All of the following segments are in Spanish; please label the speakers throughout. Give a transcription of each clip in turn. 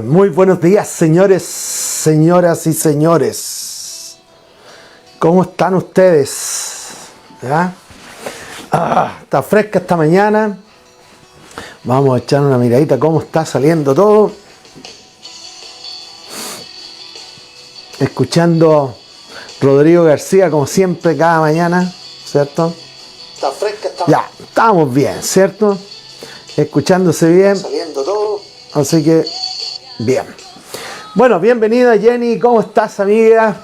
Speaker 1: Muy buenos días, señores, señoras y señores. ¿Cómo están ustedes? ¿Ya? Está fresca esta mañana. Vamos a echar una miradita cómo está saliendo todo. Escuchando Rodrigo García como siempre cada mañana, ¿cierto?
Speaker 2: Está fresca esta
Speaker 1: Ya, estamos bien, ¿cierto? Escuchándose bien.
Speaker 2: saliendo todo.
Speaker 1: Así que, bien. Bueno, bienvenida Jenny, ¿cómo estás, amiga?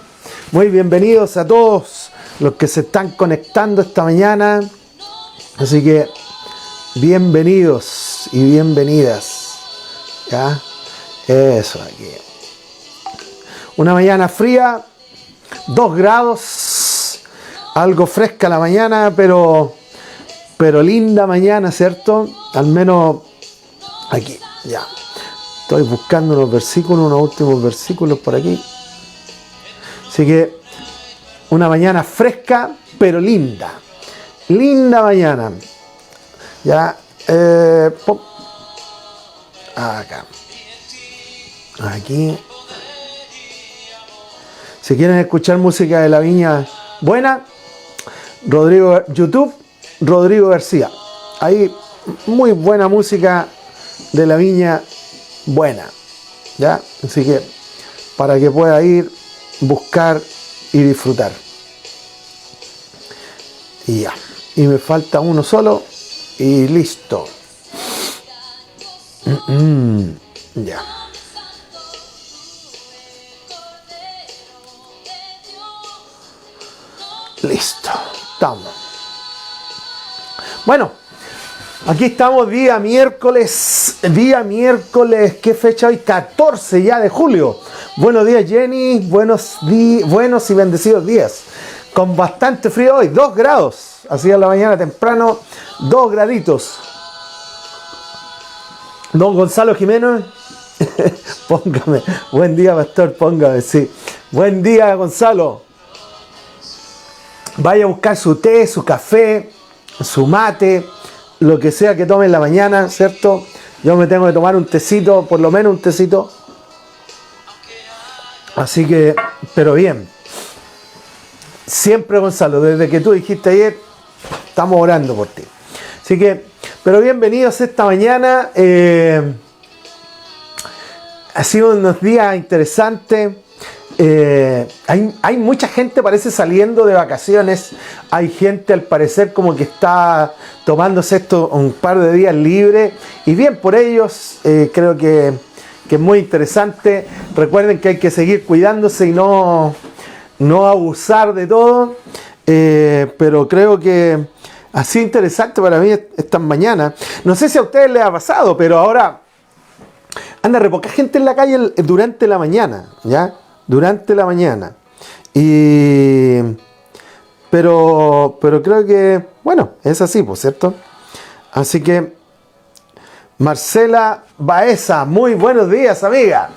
Speaker 1: Muy bienvenidos a todos los que se están conectando esta mañana. Así que, bienvenidos y bienvenidas. ¿Ya? Eso aquí. Una mañana fría, 2 grados, algo fresca la mañana, pero linda mañana, ¿cierto? Al menos aquí, ya. Estoy buscando unos versículos, unos últimos versículos por aquí. Así que una mañana fresca, pero linda. Linda mañana. Ya. Acá. Aquí. Si quieren escuchar música de la Viña buena, YouTube, Rodrigo García. Ahí muy buena música de la Viña buena, ¿ya? Así que para que pueda ir, buscar y disfrutar. Y ya. Y me falta uno solo y listo. Ya. Listo. Estamos. Bueno. Aquí estamos día miércoles, ¿qué fecha hoy? 14 ya de julio. Buenos días Jenny, buenos y bendecidos días. Con bastante frío hoy, 2 grados, así a la mañana temprano, 2 graditos. Don Gonzalo Jiménez, póngame, buen día pastor, póngame, sí. Buen día Gonzalo. Vaya a buscar su té, su café, su mate, lo que sea que tome en la mañana, ¿cierto? Yo me tengo que tomar un tecito, por lo menos un tecito. Así que, pero bien. Siempre, Gonzalo, desde que tú dijiste ayer, estamos orando por ti. Así que, pero bienvenidos esta mañana. Ha sido unos días interesantes. Hay mucha gente parece saliendo de vacaciones. Hay gente al parecer como que está tomándose esto un par de días libre y bien por ellos. Creo que es muy interesante. Recuerden que hay que seguir cuidándose y no abusar de todo, pero creo que ha sido interesante para mí estas mañanas. No sé si a ustedes les ha pasado, pero ahora anda re poca gente en la calle durante la mañana, ¿ya? Durante la mañana. Pero creo que, bueno, es así, pues, ¿cierto? Así que, Marcela Baeza, muy buenos días, amiga.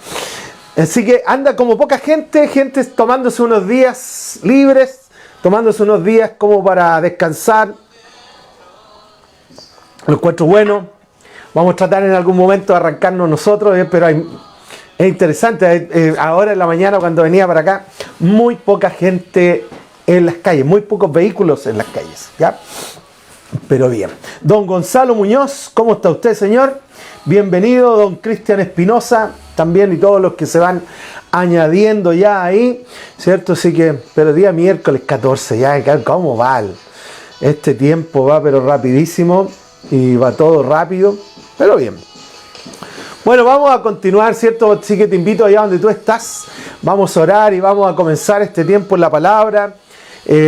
Speaker 1: Así que anda como poca gente tomándose unos días libres, tomándose unos días como para descansar. Lo encuentro bueno. Vamos a tratar en algún momento de arrancarnos nosotros, pero es interesante, ahora en la mañana cuando venía para acá, muy poca gente en las calles, muy pocos vehículos en las calles, ¿ya? Pero bien. Don Gonzalo Muñoz, ¿cómo está usted, señor? Bienvenido, don Cristian Espinosa, también, y todos los que se van añadiendo ya ahí, ¿cierto? Así que, pero día miércoles 14, ya, ¿cómo va? Este tiempo va, pero rapidísimo, y va todo rápido, pero bien. Bueno, vamos a continuar, ¿cierto? Así que te invito allá donde tú estás. Vamos a orar y vamos a comenzar este tiempo en la palabra.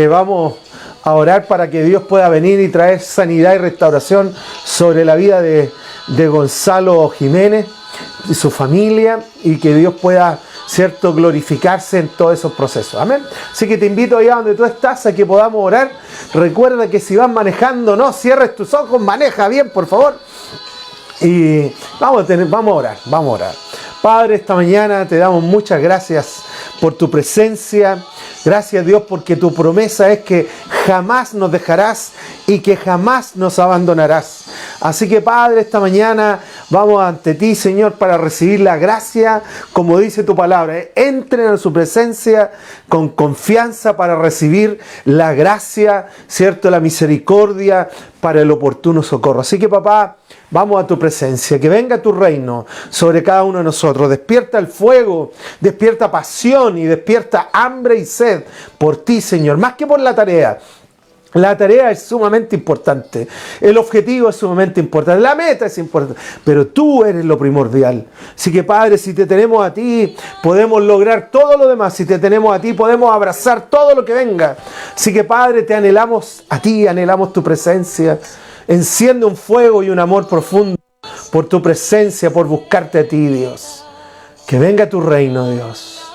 Speaker 1: Vamos a orar para que Dios pueda venir y traer sanidad y restauración sobre la vida de Gonzalo Jiménez y su familia, y que Dios pueda, ¿cierto?, glorificarse en todos esos procesos. Amén. Así que te invito allá donde tú estás a que podamos orar. Recuerda que si vas manejando, no cierres tus ojos, maneja bien, por favor. Y vamos a orar. Padre, esta mañana te damos muchas gracias por tu presencia. Gracias, Dios, porque tu promesa es que jamás nos dejarás y que jamás nos abandonarás. Así que Padre, esta mañana vamos ante ti, Señor, para recibir la gracia, como dice tu palabra. Entren a su presencia con confianza para recibir la gracia, ¿cierto? La misericordia para el oportuno socorro. Así que, papá, vamos a tu presencia, que venga tu reino sobre cada uno de nosotros. Despierta el fuego, despierta pasión y despierta hambre y sed por ti, Señor, más que por la tarea. La tarea es sumamente importante, el objetivo es sumamente importante, la meta es importante, pero tú eres lo primordial. Así que, Padre, si te tenemos a ti, podemos lograr todo lo demás. Si te tenemos a ti, podemos abrazar todo lo que venga. Así que, Padre, te anhelamos a ti, anhelamos tu presencia. Enciende un fuego y un amor profundo por tu presencia, por buscarte a ti, Dios. Que venga tu reino, Dios.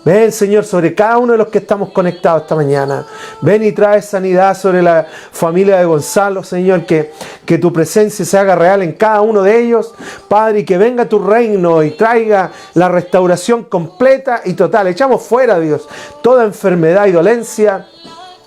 Speaker 1: Ven, Señor, sobre cada uno de los que estamos conectados esta mañana. Ven y trae sanidad sobre la familia de Gonzalo, Señor. Que tu presencia se haga real en cada uno de ellos. Padre, y que venga tu reino y traiga la restauración completa y total. Echamos fuera, Dios, toda enfermedad y dolencia.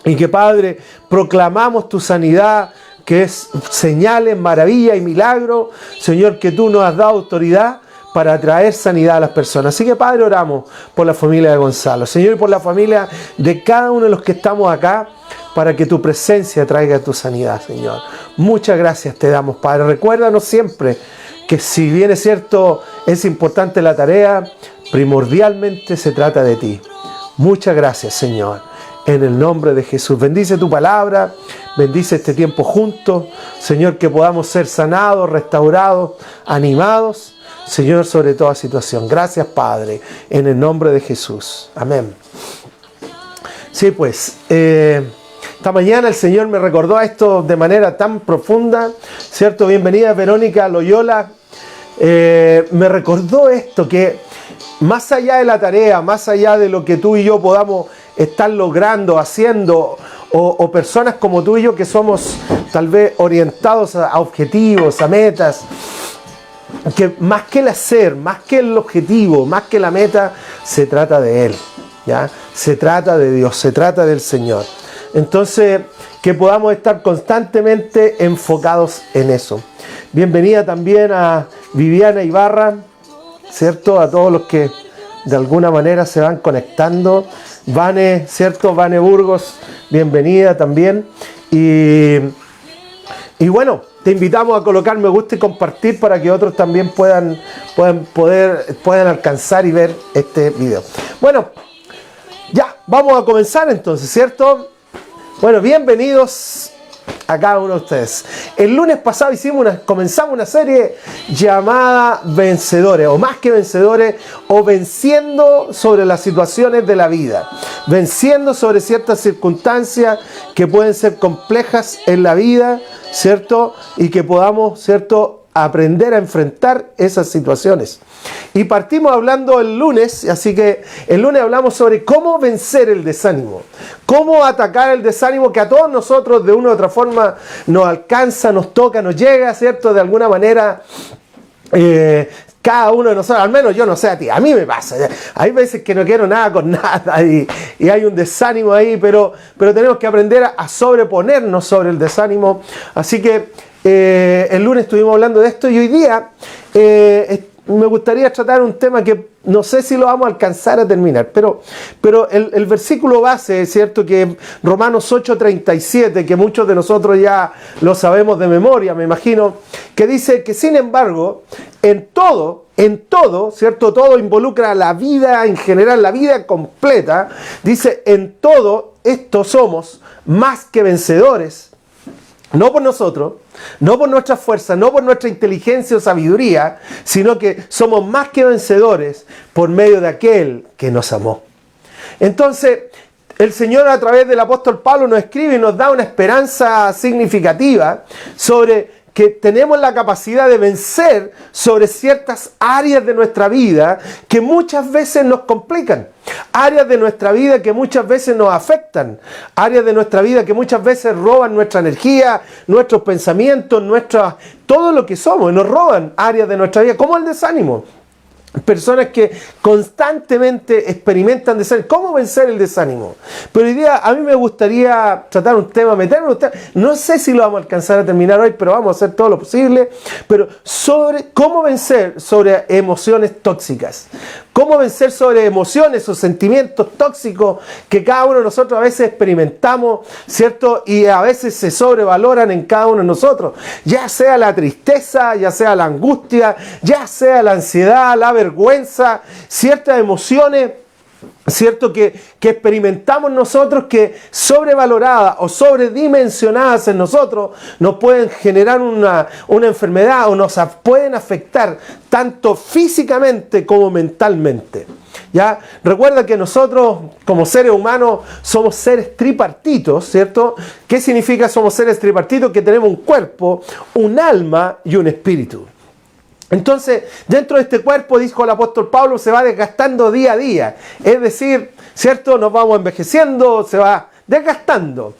Speaker 1: Y que, Padre, proclamamos tu sanidad, que es señales, maravilla y milagro. Señor, que tú nos has dado autoridad para traer sanidad a las personas. Así que, Padre, oramos por la familia de Gonzalo, Señor, y por la familia de cada uno de los que estamos acá, para que tu presencia traiga tu sanidad, Señor. Muchas gracias te damos, Padre. Recuérdanos siempre que, si bien es cierto, es importante la tarea, primordialmente se trata de ti. Muchas gracias, Señor. En el nombre de Jesús. Bendice tu palabra, bendice este tiempo juntos, Señor, que podamos ser sanados, restaurados, animados, Señor, sobre toda situación. Gracias, Padre, en el nombre de Jesús. Amén. Sí, pues, esta mañana el Señor me recordó esto de manera tan profunda, ¿cierto? Bienvenida, Verónica Loyola. Me recordó esto, que más allá de la tarea, más allá de lo que tú y yo podamos estar logrando, haciendo, o personas como tú y yo que somos tal vez orientados a objetivos, a metas, que más que el hacer, más que el objetivo, más que la meta, se trata de Él, ¿ya? Se trata de Dios, se trata del Señor. Entonces, que podamos estar constantemente enfocados en eso. Bienvenida también a Viviana Ibarra, ¿cierto? A todos los que de alguna manera se van conectando. Vane, ¿cierto? Vane Burgos, bienvenida también. Y bueno, te invitamos a colocar me gusta y compartir para que otros también puedan alcanzar y ver este video. Bueno, ya, vamos a comenzar entonces, ¿cierto? Bueno, bienvenidos a cada uno de ustedes. El lunes pasado comenzamos una serie llamada Vencedores, o Más que Vencedores, o Venciendo sobre las situaciones de la vida. Venciendo sobre ciertas circunstancias que pueden ser complejas en la vida, ¿cierto? Y que podamos, ¿cierto?, aprender a enfrentar esas situaciones. Y partimos hablando el lunes, así que el lunes hablamos sobre cómo vencer el desánimo, cómo atacar el desánimo que a todos nosotros de una u otra forma nos alcanza, nos toca, nos llega, ¿cierto? De alguna manera, cada uno de nosotros, al menos yo no sé a ti, a mí me pasa. Hay veces que no quiero nada con nada y hay un desánimo ahí, pero tenemos que aprender a sobreponernos sobre el desánimo. Así que el lunes estuvimos hablando de esto y hoy día me gustaría tratar un tema que no sé si lo vamos a alcanzar a terminar, pero el versículo base, es cierto, que Romanos 8:37, que muchos de nosotros ya lo sabemos de memoria, me imagino, que dice que sin embargo, en todo, ¿cierto? Todo involucra la vida en general, la vida completa. Dice, en todo esto somos más que vencedores. No por nosotros, no por nuestra fuerza, no por nuestra inteligencia o sabiduría, sino que somos más que vencedores por medio de aquel que nos amó. Entonces, el Señor a través del apóstol Pablo nos escribe y nos da una esperanza significativa sobre que tenemos la capacidad de vencer sobre ciertas áreas de nuestra vida que muchas veces nos complican, áreas de nuestra vida que muchas veces nos afectan, áreas de nuestra vida que muchas veces roban nuestra energía, nuestros pensamientos, todo lo que somos, nos roban áreas de nuestra vida, como el desánimo. personas que constantemente experimentan desánimo. ¿Cómo vencer el desánimo? Pero hoy día a mí me gustaría tratar un tema, no sé si lo vamos a alcanzar a terminar hoy, pero vamos a hacer todo lo posible, pero sobre cómo vencer sobre emociones tóxicas. Cómo vencer sobre emociones o sentimientos tóxicos que cada uno de nosotros a veces experimentamos, ¿cierto? Y a veces se sobrevaloran en cada uno de nosotros. Ya sea la tristeza, ya sea la angustia, ya sea la ansiedad, la vergüenza, ciertas emociones, ¿cierto? Que experimentamos nosotros, que sobrevaloradas o sobredimensionadas en nosotros nos pueden generar una enfermedad o nos pueden afectar tanto físicamente como mentalmente. ¿Ya? Recuerda que nosotros como seres humanos somos seres tripartitos, ¿cierto? ¿Qué significa somos seres tripartitos? Que tenemos un cuerpo, un alma y un espíritu. Entonces, dentro de este cuerpo, dijo el apóstol Pablo, se va desgastando día a día. Es decir, ¿cierto? Nos vamos envejeciendo, se va desgastando.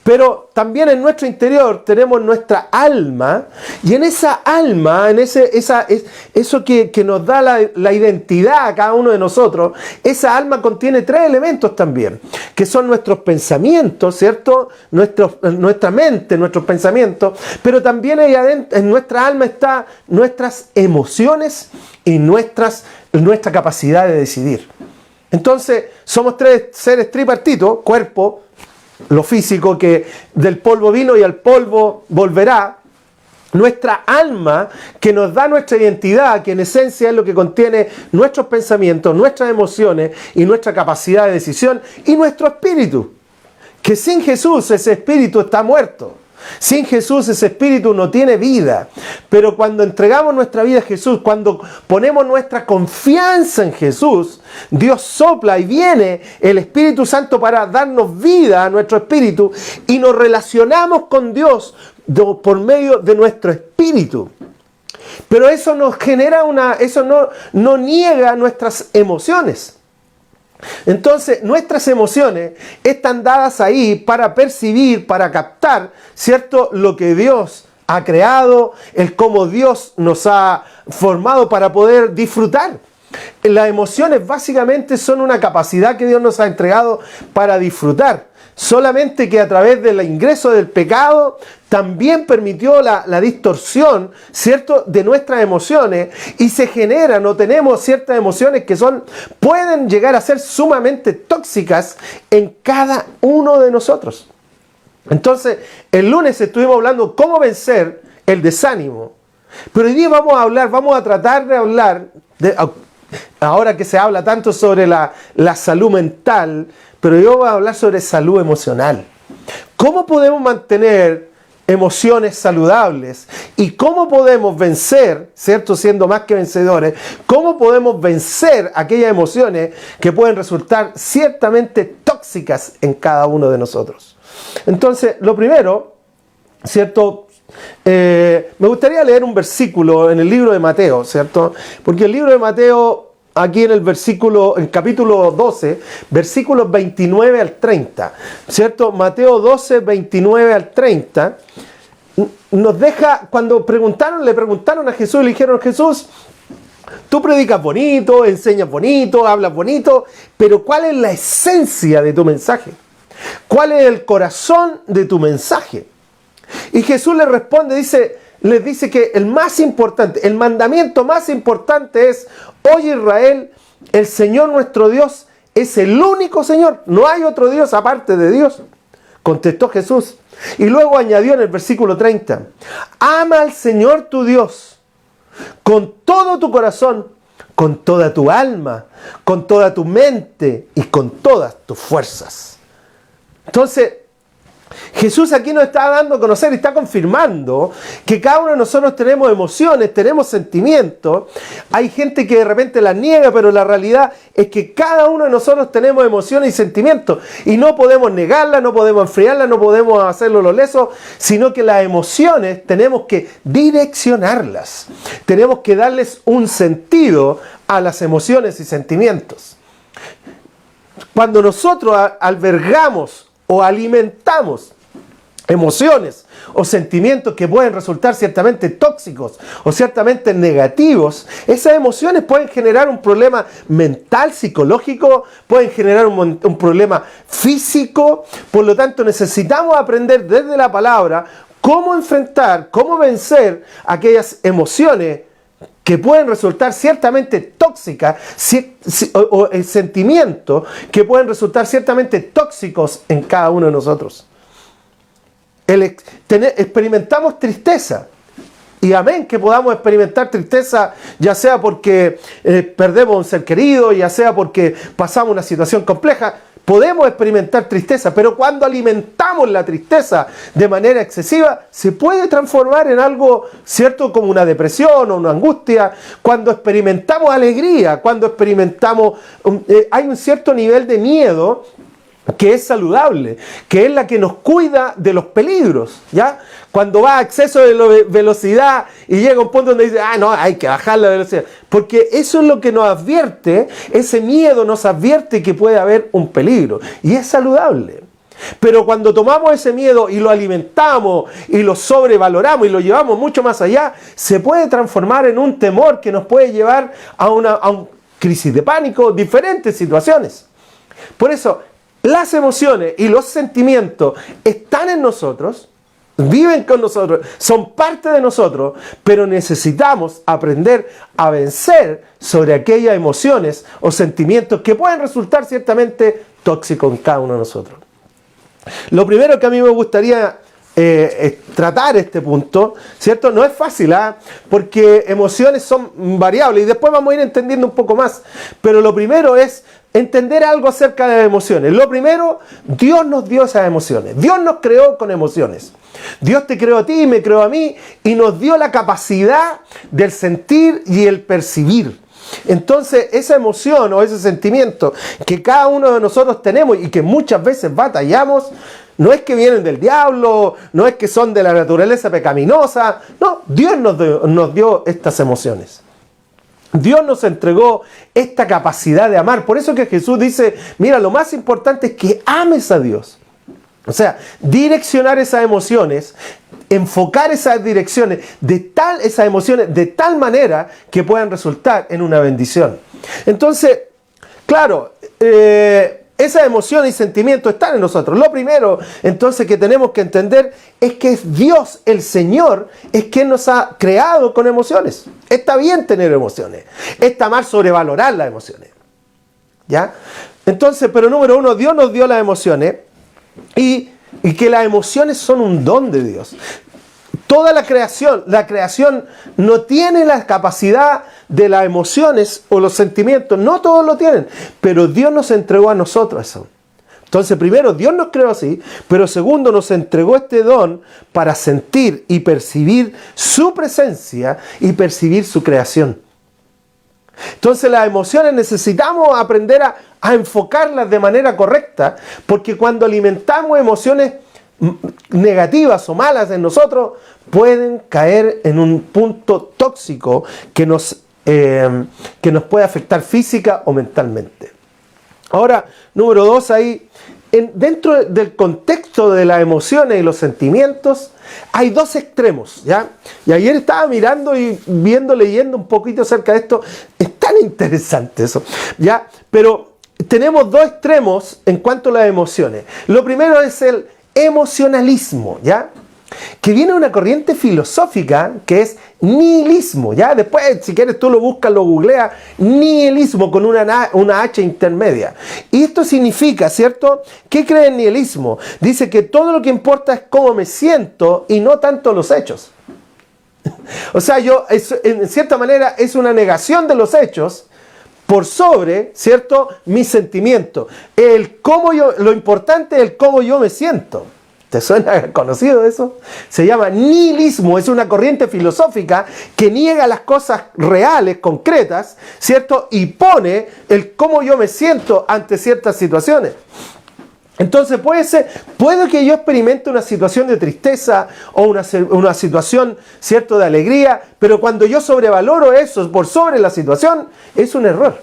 Speaker 1: Pero también en nuestro interior tenemos nuestra alma, y en esa alma, en eso que nos da la identidad a cada uno de nosotros, esa alma contiene 3 elementos también, que son nuestros pensamientos, ¿cierto? Nuestra mente, nuestros pensamientos, pero también ahí adentro, en nuestra alma están nuestras emociones y nuestra capacidad de decidir. Entonces, somos 3 seres tripartitos: cuerpo, lo físico, que del polvo vino y al polvo volverá; nuestra alma, que nos da nuestra identidad, que en esencia es lo que contiene nuestros pensamientos, nuestras emociones y nuestra capacidad de decisión; y nuestro espíritu, que sin Jesús ese espíritu está muerto. Sin Jesús ese espíritu no tiene vida. Pero cuando entregamos nuestra vida a Jesús, cuando ponemos nuestra confianza en Jesús, Dios sopla y viene el Espíritu Santo para darnos vida a nuestro espíritu, y nos relacionamos con Dios por medio de nuestro espíritu. Pero eso nos genera eso no niega nuestras emociones. Entonces, nuestras emociones están dadas ahí para percibir, para captar, ¿cierto?, lo que Dios ha creado, el cómo Dios nos ha formado para poder disfrutar. Las emociones básicamente son una capacidad que Dios nos ha entregado para disfrutar. Solamente que a través del ingreso del pecado también permitió la distorsión, ¿cierto?, de nuestras emociones, y se generan o tenemos ciertas emociones que pueden llegar a ser sumamente tóxicas en cada uno de nosotros. Entonces, el lunes estuvimos hablando cómo vencer el desánimo, pero hoy día vamos a tratar de hablar, ahora que se habla tanto sobre la salud mental, pero yo voy a hablar sobre salud emocional. ¿Cómo podemos mantener emociones saludables? ¿Y cómo podemos vencer, ¿cierto?, siendo más que vencedores, cómo podemos vencer aquellas emociones que pueden resultar ciertamente tóxicas en cada uno de nosotros? Entonces, lo primero, ¿cierto?, me gustaría leer un versículo en el libro de Mateo, ¿cierto? Porque el libro de Mateo, aquí en el capítulo 12, versículos 29 al 30, ¿cierto? Mateo 12, 29 al 30, nos deja, cuando le preguntaron a Jesús, le dijeron: Jesús, tú predicas bonito, enseñas bonito, hablas bonito, pero ¿cuál es la esencia de tu mensaje? ¿Cuál es el corazón de tu mensaje? Y Jesús les responde, les dice que el más importante, el mandamiento más importante es: oye Israel, el Señor nuestro Dios es el único Señor, no hay otro Dios aparte de Dios. Contestó Jesús. Y luego añadió en el versículo 30, ama al Señor tu Dios con todo tu corazón, con toda tu alma, con toda tu mente y con todas tus fuerzas. Entonces, Jesús aquí nos está dando a conocer y está confirmando que cada uno de nosotros tenemos emociones, tenemos sentimientos. Hay gente que de repente las niega, pero la realidad es que cada uno de nosotros tenemos emociones y sentimientos. Y no podemos negarlas, no podemos enfriarlas, no podemos hacerlo lo leso, sino que las emociones tenemos que direccionarlas. Tenemos que darles un sentido a las emociones y sentimientos. Cuando nosotros albergamos o alimentamos emociones o sentimientos que pueden resultar ciertamente tóxicos o ciertamente negativos, esas emociones pueden generar un problema mental, psicológico, pueden generar un problema físico. Por lo tanto, necesitamos aprender desde la palabra cómo enfrentar, cómo vencer aquellas emociones que pueden resultar ciertamente tóxicas o sentimientos que pueden resultar ciertamente tóxicos en cada uno de nosotros. Experimentamos tristeza. Y amén que podamos experimentar tristeza, ya sea porque perdemos un ser querido, ya sea porque pasamos una situación compleja. Podemos experimentar tristeza, pero cuando alimentamos la tristeza de manera excesiva, se puede transformar en algo, ¿cierto?, como una depresión o una angustia. Cuando experimentamos alegría, cuando experimentamos, hay un cierto nivel de miedo que es saludable, que es la que nos cuida de los peligros, ¿ya? Cuando va a exceso de velocidad y llega un punto donde dice, no, hay que bajar la velocidad, porque eso es lo que nos advierte, ese miedo nos advierte que puede haber un peligro, y es saludable. Pero cuando tomamos ese miedo y lo alimentamos y lo sobrevaloramos y lo llevamos mucho más allá, se puede transformar en un temor que nos puede llevar a una crisis de pánico, diferentes situaciones. Por eso, las emociones y los sentimientos están en nosotros, viven con nosotros, son parte de nosotros, pero necesitamos aprender a vencer sobre aquellas emociones o sentimientos que pueden resultar ciertamente tóxicos en cada uno de nosotros. Lo primero que a mí me gustaría tratar este punto, ¿cierto? No es fácil, porque emociones son variables y después vamos a ir entendiendo un poco más, pero lo primero es entender algo acerca de las emociones. Lo primero, Dios nos dio esas emociones. Dios nos creó con emociones. Dios te creó a ti y me creó a mí y nos dio la capacidad del sentir y el percibir. Entonces, esa emoción o ese sentimiento que cada uno de nosotros tenemos y que muchas veces batallamos, no es que vienen del diablo, no es que son de la naturaleza pecaminosa. No, Dios nos dio estas emociones. Dios nos entregó esta capacidad de amar. Por eso que Jesús dice, mira, lo más importante es que ames a Dios. O sea, direccionar esas emociones, enfocar esas direcciones, esas emociones de tal manera que puedan resultar en una bendición. Entonces, claro, esas emociones y sentimientos están en nosotros. Lo primero, entonces, que tenemos que entender es que es Dios, el Señor, es quien nos ha creado con emociones. Está bien tener emociones. Está mal sobrevalorar las emociones. ¿Ya? Entonces, pero número uno, Dios nos dio las emociones y que las emociones son un don de Dios. Toda la creación no tiene la capacidad de las emociones o los sentimientos, no todos lo tienen, pero Dios nos entregó a nosotros eso. Entonces, primero, Dios nos creó así, pero segundo, nos entregó este don para sentir y percibir su presencia y percibir su creación. Entonces, las emociones necesitamos aprender a enfocarlas de manera correcta, porque cuando alimentamos emociones negativas o malas en nosotros, pueden caer en un punto tóxico que nos puede afectar física o mentalmente. Ahora, número dos, ahí, dentro del contexto de las emociones y los sentimientos, hay dos extremos, ¿ya? Y ayer estaba mirando y leyendo un poquito acerca de esto. Es tan interesante eso, ¿ya? Pero tenemos dos extremos en cuanto a las emociones. Lo primero es el emocionalismo, ¿ya? Que viene de una corriente filosófica que es nihilismo, ¿ya? Después, si quieres, tú lo buscas, lo googleas, nihilismo con una H intermedia. Y esto significa, ¿cierto? ¿Qué cree el nihilismo? Dice que todo lo que importa es cómo me siento y no tanto los hechos. O sea, en cierta manera es una negación de los hechos por sobre, ¿cierto?, mis sentimientos. Lo importante es el cómo yo me siento. ¿Te suena conocido eso? Se llama nihilismo, es una corriente filosófica que niega las cosas reales, concretas, ¿cierto? Y pone el cómo yo me siento ante ciertas situaciones. Entonces puede que yo experimente una situación de tristeza o una situación, ¿cierto?, de alegría, pero cuando yo sobrevaloro eso por sobre la situación, es un error.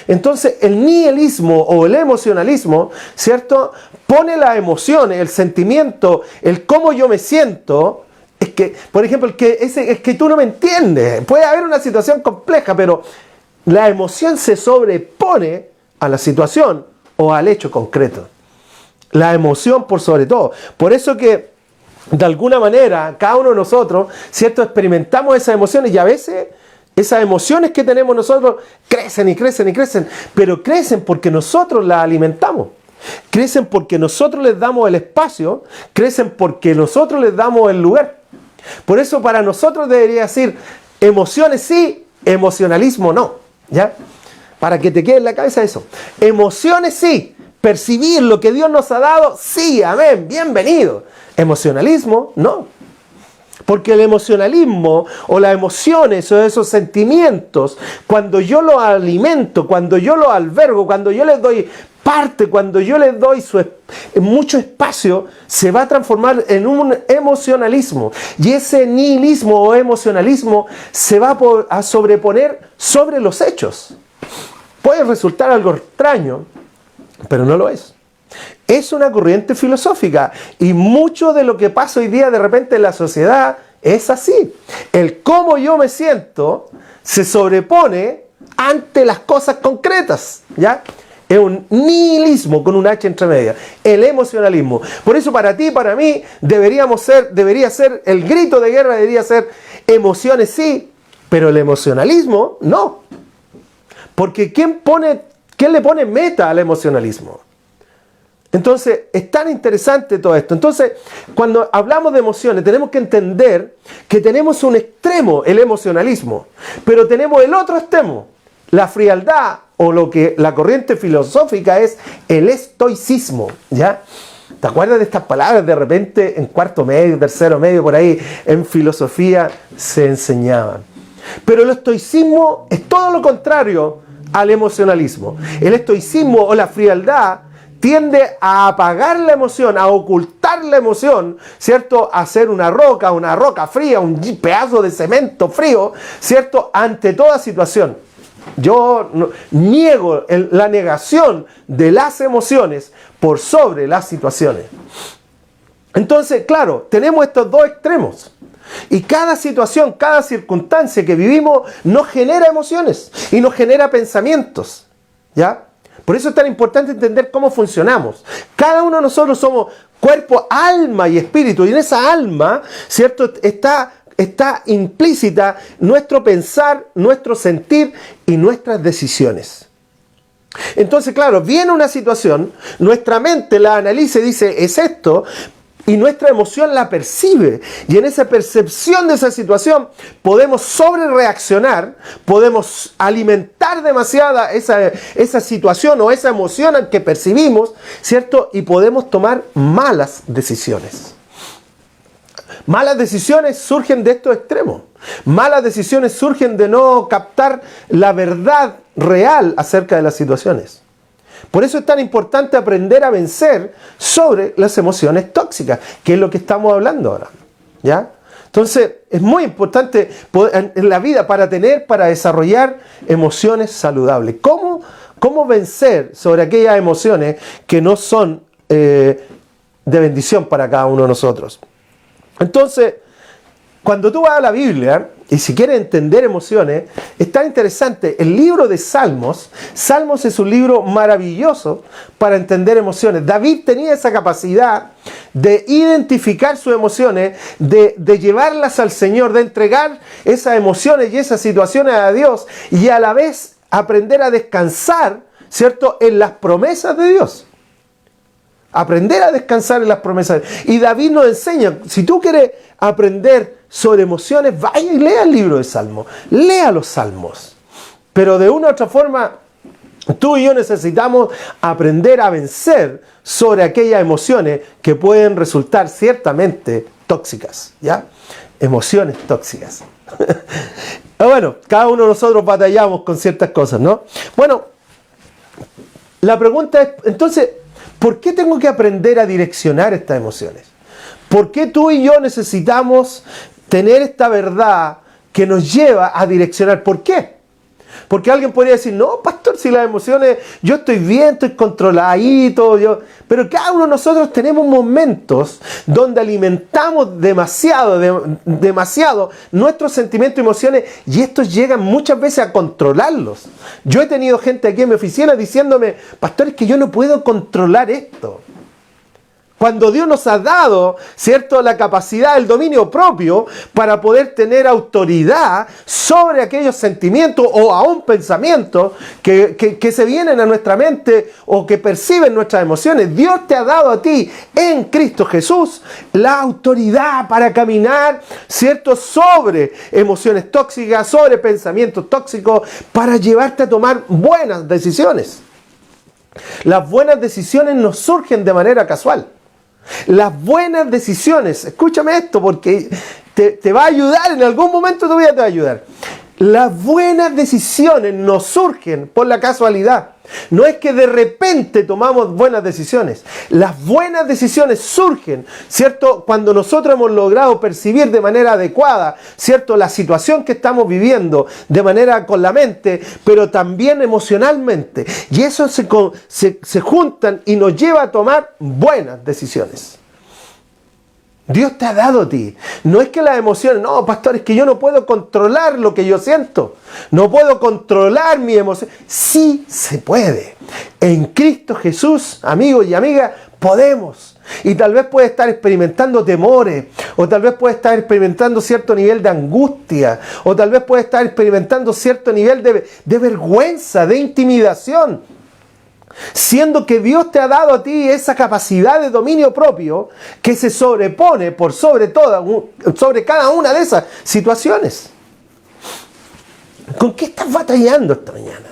Speaker 1: Entonces, el nihilismo o el emocionalismo, ¿cierto?, pone las emociones, el sentimiento, el cómo yo me siento. Es que, por ejemplo, es que tú no me entiendes. Puede haber una situación compleja, pero la emoción se sobrepone a la situación o al hecho concreto. La emoción por sobre todo. Por eso que, de alguna manera, cada uno de nosotros, ¿cierto?, experimentamos esas emociones y a veces esas emociones que tenemos nosotros crecen y crecen y crecen, pero crecen porque nosotros las alimentamos. Crecen porque nosotros les damos el espacio, crecen porque nosotros les damos el lugar. Por eso para nosotros debería decir, emociones sí, emocionalismo no. ¿Ya? Para que te quede en la cabeza eso. Emociones sí, percibir lo que Dios nos ha dado, sí, amén, bienvenido. Emocionalismo no. Porque el emocionalismo o las emociones o esos sentimientos, cuando yo los alimento, cuando yo los albergo, cuando yo les doy parte, cuando yo les doy mucho espacio, se va a transformar en un emocionalismo. Y ese nihilismo o emocionalismo se va a sobreponer sobre los hechos. Puede resultar algo extraño, pero no lo es. Es una corriente filosófica y mucho de lo que pasa hoy día de repente en la sociedad es así. El cómo yo me siento se sobrepone ante las cosas concretas, ¿ya? Es un nihilismo con un H entre medias, el emocionalismo. Por eso para ti y para mí debería ser el grito de guerra, debería ser emociones sí, pero el emocionalismo no. Porque ¿quién le pone meta al emocionalismo? Entonces, es tan interesante todo esto. Entonces, cuando hablamos de emociones, tenemos que entender que tenemos un extremo, el emocionalismo, pero tenemos el otro extremo, la frialdad, o lo que la corriente filosófica es el estoicismo, ¿ya? ¿Te acuerdas de estas palabras? De repente, en cuarto medio, tercero medio, por ahí, en filosofía se enseñaban. Pero el estoicismo es todo lo contrario al emocionalismo. El estoicismo o la frialdad tiende a apagar la emoción, a ocultar la emoción, ¿cierto? A hacer una roca fría, un pedazo de cemento frío, ¿cierto? Ante toda situación. Yo niego la negación de las emociones por sobre las situaciones. Entonces, claro, tenemos estos dos extremos. Y cada situación, cada circunstancia que vivimos nos genera emociones y nos genera pensamientos, ¿ya? Por eso es tan importante entender cómo funcionamos. Cada uno de nosotros somos cuerpo, alma y espíritu. Y en esa alma, ¿cierto?, está implícita nuestro pensar, nuestro sentir y nuestras decisiones. Entonces, claro, viene una situación, nuestra mente la analiza y dice, es esto, y nuestra emoción la percibe. Y en esa percepción de esa situación podemos sobrereaccionar, podemos alimentar demasiada esa situación o esa emoción que percibimos, ¿cierto? Y podemos tomar malas decisiones. Malas decisiones surgen de estos extremos. Malas decisiones surgen de no captar la verdad real acerca de las situaciones. Por eso es tan importante aprender a vencer sobre las emociones tóxicas, que es lo que estamos hablando ahora, ¿ya? Entonces, es muy importante en la vida para desarrollar emociones saludables. ¿Cómo vencer sobre aquellas emociones que no son de bendición para cada uno de nosotros? Entonces, cuando tú vas a la Biblia, y si quieres entender emociones, es tan interesante. El libro de Salmos es un libro maravilloso para entender emociones. David tenía esa capacidad de identificar sus emociones, de llevarlas al Señor, de entregar esas emociones y esas situaciones a Dios, y a la vez aprender a descansar, ¿cierto?, en las promesas de Dios. Aprender a descansar en las promesas. Y David nos enseña, si tú quieres aprender sobre emociones, vaya y lea el libro de Salmos. Lea los Salmos. Pero de una u otra forma, tú y yo necesitamos aprender a vencer sobre aquellas emociones que pueden resultar ciertamente tóxicas, ¿ya? Emociones tóxicas. Bueno, cada uno de nosotros batallamos con ciertas cosas, ¿no? Bueno, la pregunta es, entonces, ¿por qué tengo que aprender a direccionar estas emociones? ¿Por qué tú y yo necesitamos tener esta verdad que nos lleva a direccionar? ¿Por qué? Porque alguien podría decir, no, pastor, si las emociones, yo estoy bien, estoy controladito, pero cada uno de nosotros tenemos momentos donde alimentamos demasiado nuestros sentimientos y emociones, y estos llegan muchas veces a controlarlos. Yo he tenido gente aquí en mi oficina diciéndome, pastor, es que yo no puedo controlar esto. Cuando Dios nos ha dado, ¿cierto?, la capacidad, el dominio propio para poder tener autoridad sobre aquellos sentimientos o aún pensamientos que se vienen a nuestra mente o que perciben nuestras emociones. Dios te ha dado a ti en Cristo Jesús la autoridad para caminar, ¿cierto?, sobre emociones tóxicas, sobre pensamientos tóxicos, para llevarte a tomar buenas decisiones. Las buenas decisiones no surgen de manera casual. Las buenas decisiones, escúchame esto porque te va a ayudar, en algún momento tu vida te va a ayudar. Las buenas decisiones no surgen por la casualidad. No es que de repente tomamos buenas decisiones. Las buenas decisiones surgen, ¿cierto?, cuando nosotros hemos logrado percibir de manera adecuada, ¿cierto?, la situación que estamos viviendo de manera con la mente, pero también emocionalmente. Y eso se juntan y nos lleva a tomar buenas decisiones. Dios te ha dado a ti. No es que las emociones, no, pastor, es que yo no puedo controlar lo que yo siento. No puedo controlar mi emoción. Sí se puede. En Cristo Jesús, amigos y amigas, podemos. Y tal vez puedes estar experimentando temores, o tal vez puedes estar experimentando cierto nivel de angustia, o tal vez puedes estar experimentando cierto nivel de vergüenza, de intimidación. Siendo que Dios te ha dado a ti esa capacidad de dominio propio que se sobrepone por sobre cada una de esas situaciones. ¿Con qué estás batallando esta mañana?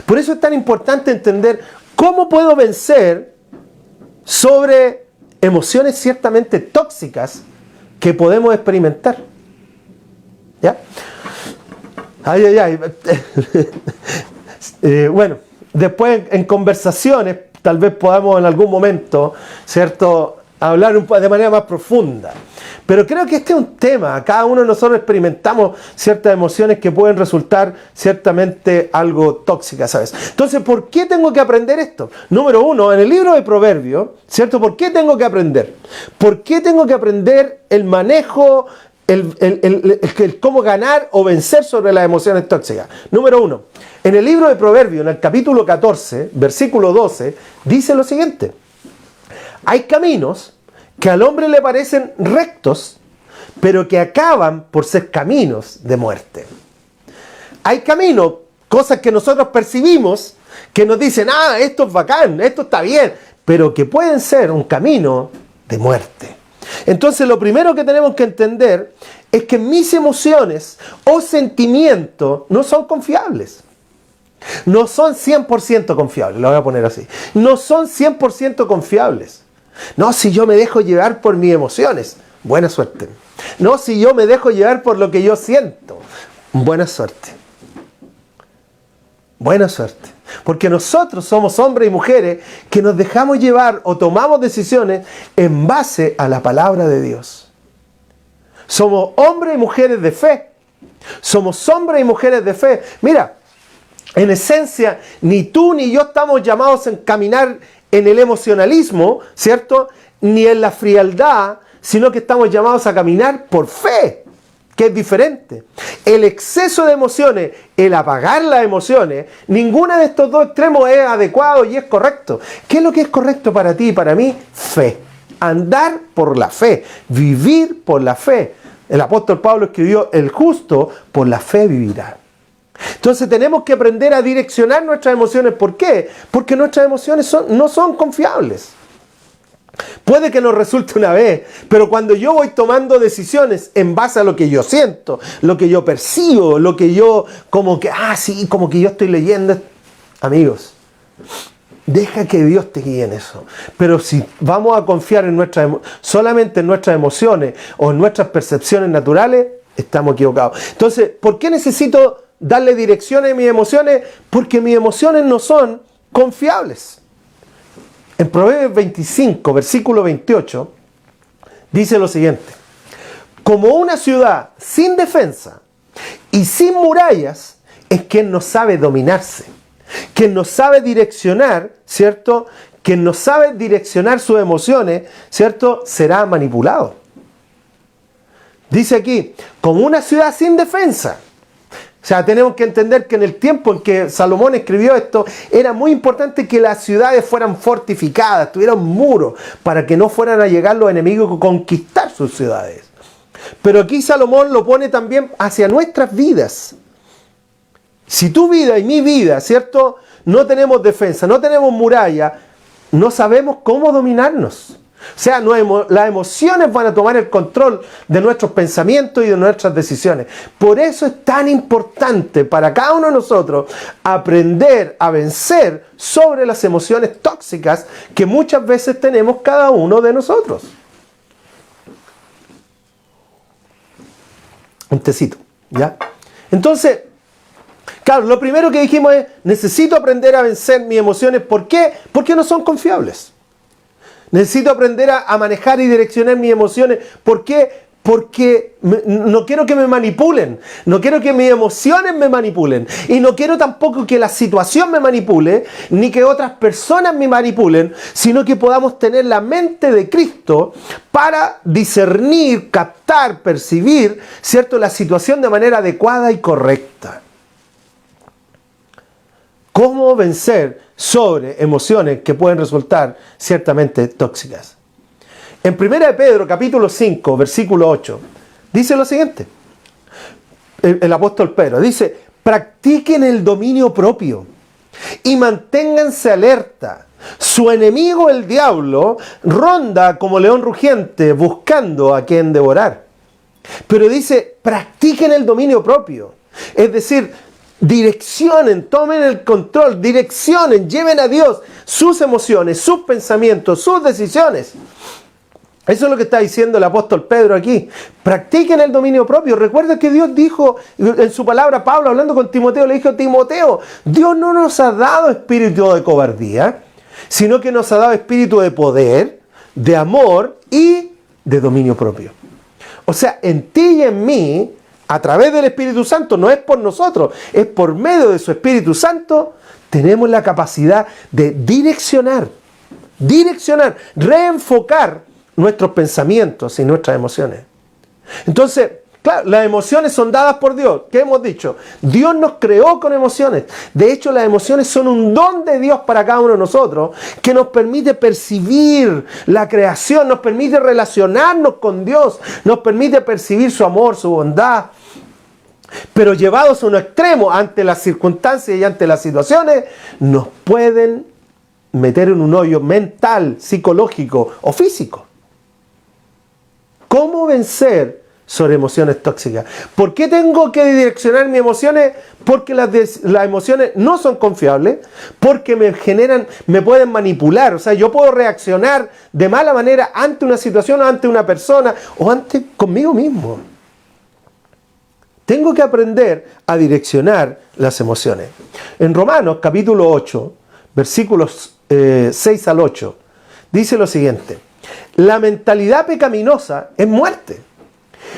Speaker 1: Por eso es tan importante entender cómo puedo vencer sobre emociones ciertamente tóxicas que podemos experimentar. ¿Ya? Bueno. Después en conversaciones, tal vez podamos en algún momento, ¿cierto?, hablar de manera más profunda. Pero creo que este es un tema. Cada uno de nosotros experimentamos ciertas emociones que pueden resultar ciertamente algo tóxicas, ¿sabes? Entonces, ¿por qué tengo que aprender esto? Número uno, en el libro de Proverbios, ¿cierto? ¿Por qué tengo que aprender? ¿Por qué tengo que aprender el manejo, el cómo ganar o vencer sobre las emociones tóxicas? Número uno, en el libro de Proverbios, en el capítulo 14, versículo 12, dice lo siguiente: hay caminos que al hombre le parecen rectos, pero que acaban por ser caminos de muerte. Hay caminos, cosas que nosotros percibimos, que nos dicen, esto es bacán, esto está bien, pero que pueden ser un camino de muerte. Entonces, lo primero que tenemos que entender es que mis emociones o sentimientos no son confiables. No son 100% confiables, lo voy a poner así. No son 100% confiables. No, si yo me dejo llevar por mis emociones, buena suerte. No, si yo me dejo llevar por lo que yo siento, buena suerte. Buena suerte. Porque nosotros somos hombres y mujeres que nos dejamos llevar o tomamos decisiones en base a la palabra de Dios. Somos hombres y mujeres de fe. Somos hombres y mujeres de fe. Mira, en esencia, ni tú ni yo estamos llamados a caminar en el emocionalismo, ¿cierto?, ni en la frialdad, sino que estamos llamados a caminar por fe, que es diferente. El exceso de emociones, el apagar las emociones, ninguno de estos dos extremos es adecuado y es correcto. ¿Qué es lo que es correcto para ti y para mí? Fe. Andar por la fe, vivir por la fe. El apóstol Pablo escribió, el justo por la fe vivirá. Entonces tenemos que aprender a direccionar nuestras emociones. ¿Por qué? Porque nuestras emociones no son confiables. Puede que nos resulte una vez, pero cuando yo voy tomando decisiones en base a lo que yo siento, lo que yo percibo, lo que yo como que yo estoy leyendo, amigos, deja que Dios te guíe en eso. Pero si vamos a confiar solamente en nuestras emociones o en nuestras percepciones naturales, estamos equivocados. Entonces, ¿por qué necesito darle dirección a mis emociones? Porque mis emociones no son confiables. En Proverbios 25, versículo 28, dice lo siguiente: como una ciudad sin defensa y sin murallas es quien no sabe dominarse, quien no sabe direccionar, ¿cierto? Quien no sabe direccionar sus emociones, ¿cierto? Será manipulado. Dice aquí, como una ciudad sin defensa. O sea, tenemos que entender que en el tiempo en que Salomón escribió esto, era muy importante que las ciudades fueran fortificadas, tuvieran muros, para que no fueran a llegar los enemigos a conquistar sus ciudades. Pero aquí Salomón lo pone también hacia nuestras vidas. Si tu vida y mi vida, ¿cierto? No tenemos defensa, no tenemos muralla, no sabemos cómo dominarnos. O sea, las emociones van a tomar el control de nuestros pensamientos y de nuestras decisiones. Por eso es tan importante para cada uno de nosotros aprender a vencer sobre las emociones tóxicas que muchas veces tenemos cada uno de nosotros. Un tecito, ¿ya? Entonces, claro, lo primero que dijimos es, necesito aprender a vencer mis emociones. ¿Por qué? Porque no son confiables. Necesito aprender a manejar y direccionar mis emociones. ¿Por qué? Porque no quiero que me manipulen. No quiero que mis emociones me manipulen. Y no quiero tampoco que la situación me manipule, ni que otras personas me manipulen, sino que podamos tener la mente de Cristo para discernir, captar, percibir, ¿cierto?, la situación de manera adecuada y correcta. ¿Cómo vencer sobre emociones que pueden resultar ciertamente tóxicas? En 1 de Pedro, capítulo 5, versículo 8, dice lo siguiente. El apóstol Pedro dice, practiquen el dominio propio y manténganse alerta. Su enemigo, el diablo, ronda como león rugiente buscando a quien devorar. Pero dice, practiquen el dominio propio. Es decir, direccionen, tomen el control, direccionen, lleven a Dios sus emociones, sus pensamientos, sus decisiones. Eso es lo que está diciendo el apóstol Pedro aquí. Practiquen el dominio propio. Recuerda que Dios dijo en su palabra, Pablo hablando con Timoteo, le dijo, Timoteo, Dios no nos ha dado espíritu de cobardía, sino que nos ha dado espíritu de poder, de amor y de dominio propio. O sea, en ti y en mí, a través del Espíritu Santo, no es por nosotros, es por medio de su Espíritu Santo, tenemos la capacidad de direccionar, reenfocar nuestros pensamientos y nuestras emociones. Entonces, claro, las emociones son dadas por Dios. ¿Qué hemos dicho? Dios nos creó con emociones. De hecho, las emociones son un don de Dios para cada uno de nosotros que nos permite percibir la creación, nos permite relacionarnos con Dios, nos permite percibir su amor, su bondad. Pero llevados a un extremo ante las circunstancias y ante las situaciones, nos pueden meter en un hoyo mental, psicológico o físico. ¿Cómo vencer sobre emociones tóxicas? ¿Por qué tengo que direccionar mis emociones? Porque las emociones no son confiables, porque me pueden manipular. O sea, yo puedo reaccionar de mala manera ante una situación, ante una persona o ante conmigo mismo. Tengo que aprender a direccionar las emociones. En Romanos capítulo 8, versículos 6 al 8, dice lo siguiente. La mentalidad pecaminosa es muerte,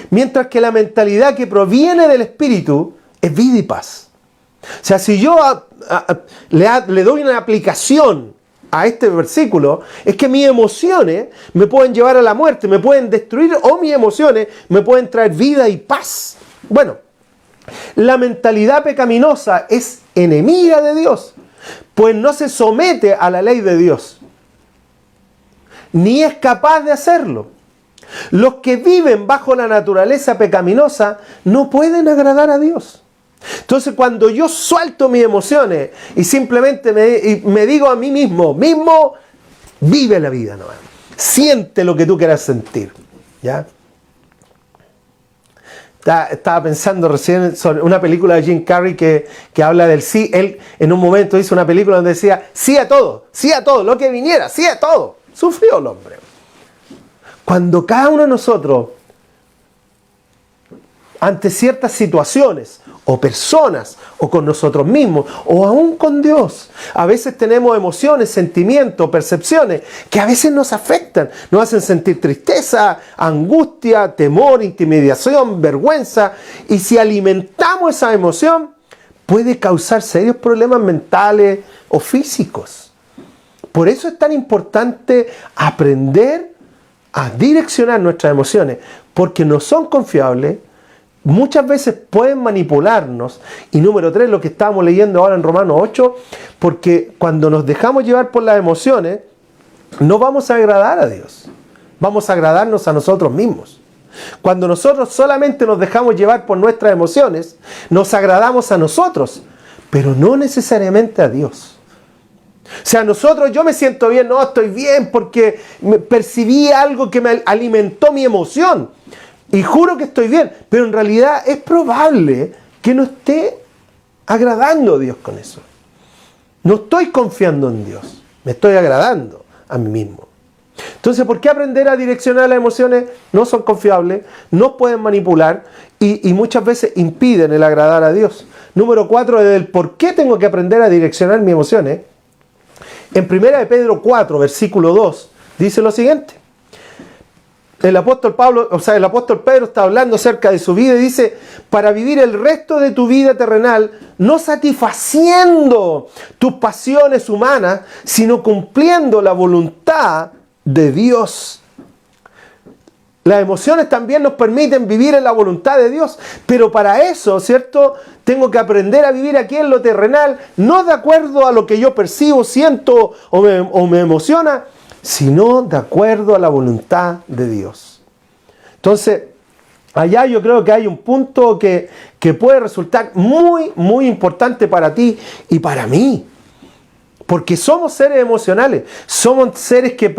Speaker 1: mientras que la mentalidad que proviene del Espíritu es vida y paz. O sea, si yo le doy una aplicación a este versículo, es que mis emociones me pueden llevar a la muerte, me pueden destruir, o mis emociones me pueden traer vida y paz. Bueno, la mentalidad pecaminosa es enemiga de Dios, pues no se somete a la ley de Dios, ni es capaz de hacerlo. Los que viven bajo la naturaleza pecaminosa no pueden agradar a Dios. Entonces, cuando yo suelto mis emociones y simplemente me digo a mí mismo, vive la vida, ¿no? Siente lo que tú quieras sentir, ¿ya? Estaba pensando recién sobre una película de Jim Carrey que habla del sí. Él en un momento hizo una película donde decía sí a todo, lo que viniera, sí a todo. Sufrió el hombre. Cuando cada uno de nosotros, ante ciertas situaciones, o personas, o con nosotros mismos, o aún con Dios, a veces tenemos emociones, sentimientos, percepciones, que a veces nos afectan, nos hacen sentir tristeza, angustia, temor, intimidación, vergüenza, y si alimentamos esa emoción, puede causar serios problemas mentales o físicos. Por eso es tan importante aprender a direccionar nuestras emociones, porque no son confiables, muchas veces pueden manipularnos. Y número 3, lo que estábamos leyendo ahora en Romanos 8, porque cuando nos dejamos llevar por las emociones, no vamos a agradar a Dios, vamos a agradarnos a nosotros mismos. Cuando nosotros solamente nos dejamos llevar por nuestras emociones, nos agradamos a nosotros, pero no necesariamente a Dios. O sea, yo me siento bien, no, estoy bien porque percibí algo que me alimentó mi emoción. Y juro que estoy bien, pero en realidad es probable que no esté agradando a Dios con eso. No estoy confiando en Dios, me estoy agradando a mí mismo. Entonces, ¿por qué aprender a direccionar las emociones? No son confiables, no pueden manipular y muchas veces impiden el agradar a Dios. Número 4, del por qué tengo que aprender a direccionar mis emociones. En 1 de Pedro 4, versículo 2, dice lo siguiente. El apóstol Pedro está hablando acerca de su vida y dice: para vivir el resto de tu vida terrenal, no satisfaciendo tus pasiones humanas, sino cumpliendo la voluntad de Dios. Las emociones también nos permiten vivir en la voluntad de Dios, pero para eso, ¿cierto? Tengo que aprender a vivir aquí en lo terrenal, no de acuerdo a lo que yo percibo, siento o me emociona, sino de acuerdo a la voluntad de Dios. Entonces, allá yo creo que hay un punto que puede resultar muy, muy importante para ti y para mí. Porque somos seres emocionales, somos seres que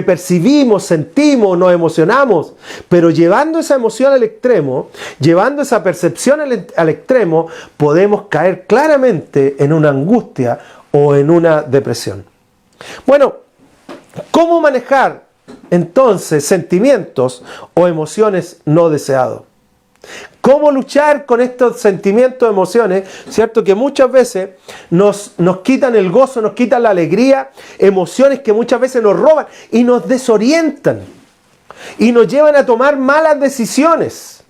Speaker 1: percibimos, sentimos, nos emocionamos, pero llevando esa emoción al extremo, llevando esa percepción al extremo, podemos caer claramente en una angustia o en una depresión. Bueno, ¿cómo manejar entonces sentimientos o emociones no deseados? ¿Cómo luchar con estos sentimientos, emociones, cierto? Que muchas veces nos quitan el gozo, nos quitan la alegría, emociones que muchas veces nos roban y nos desorientan y nos llevan a tomar malas decisiones.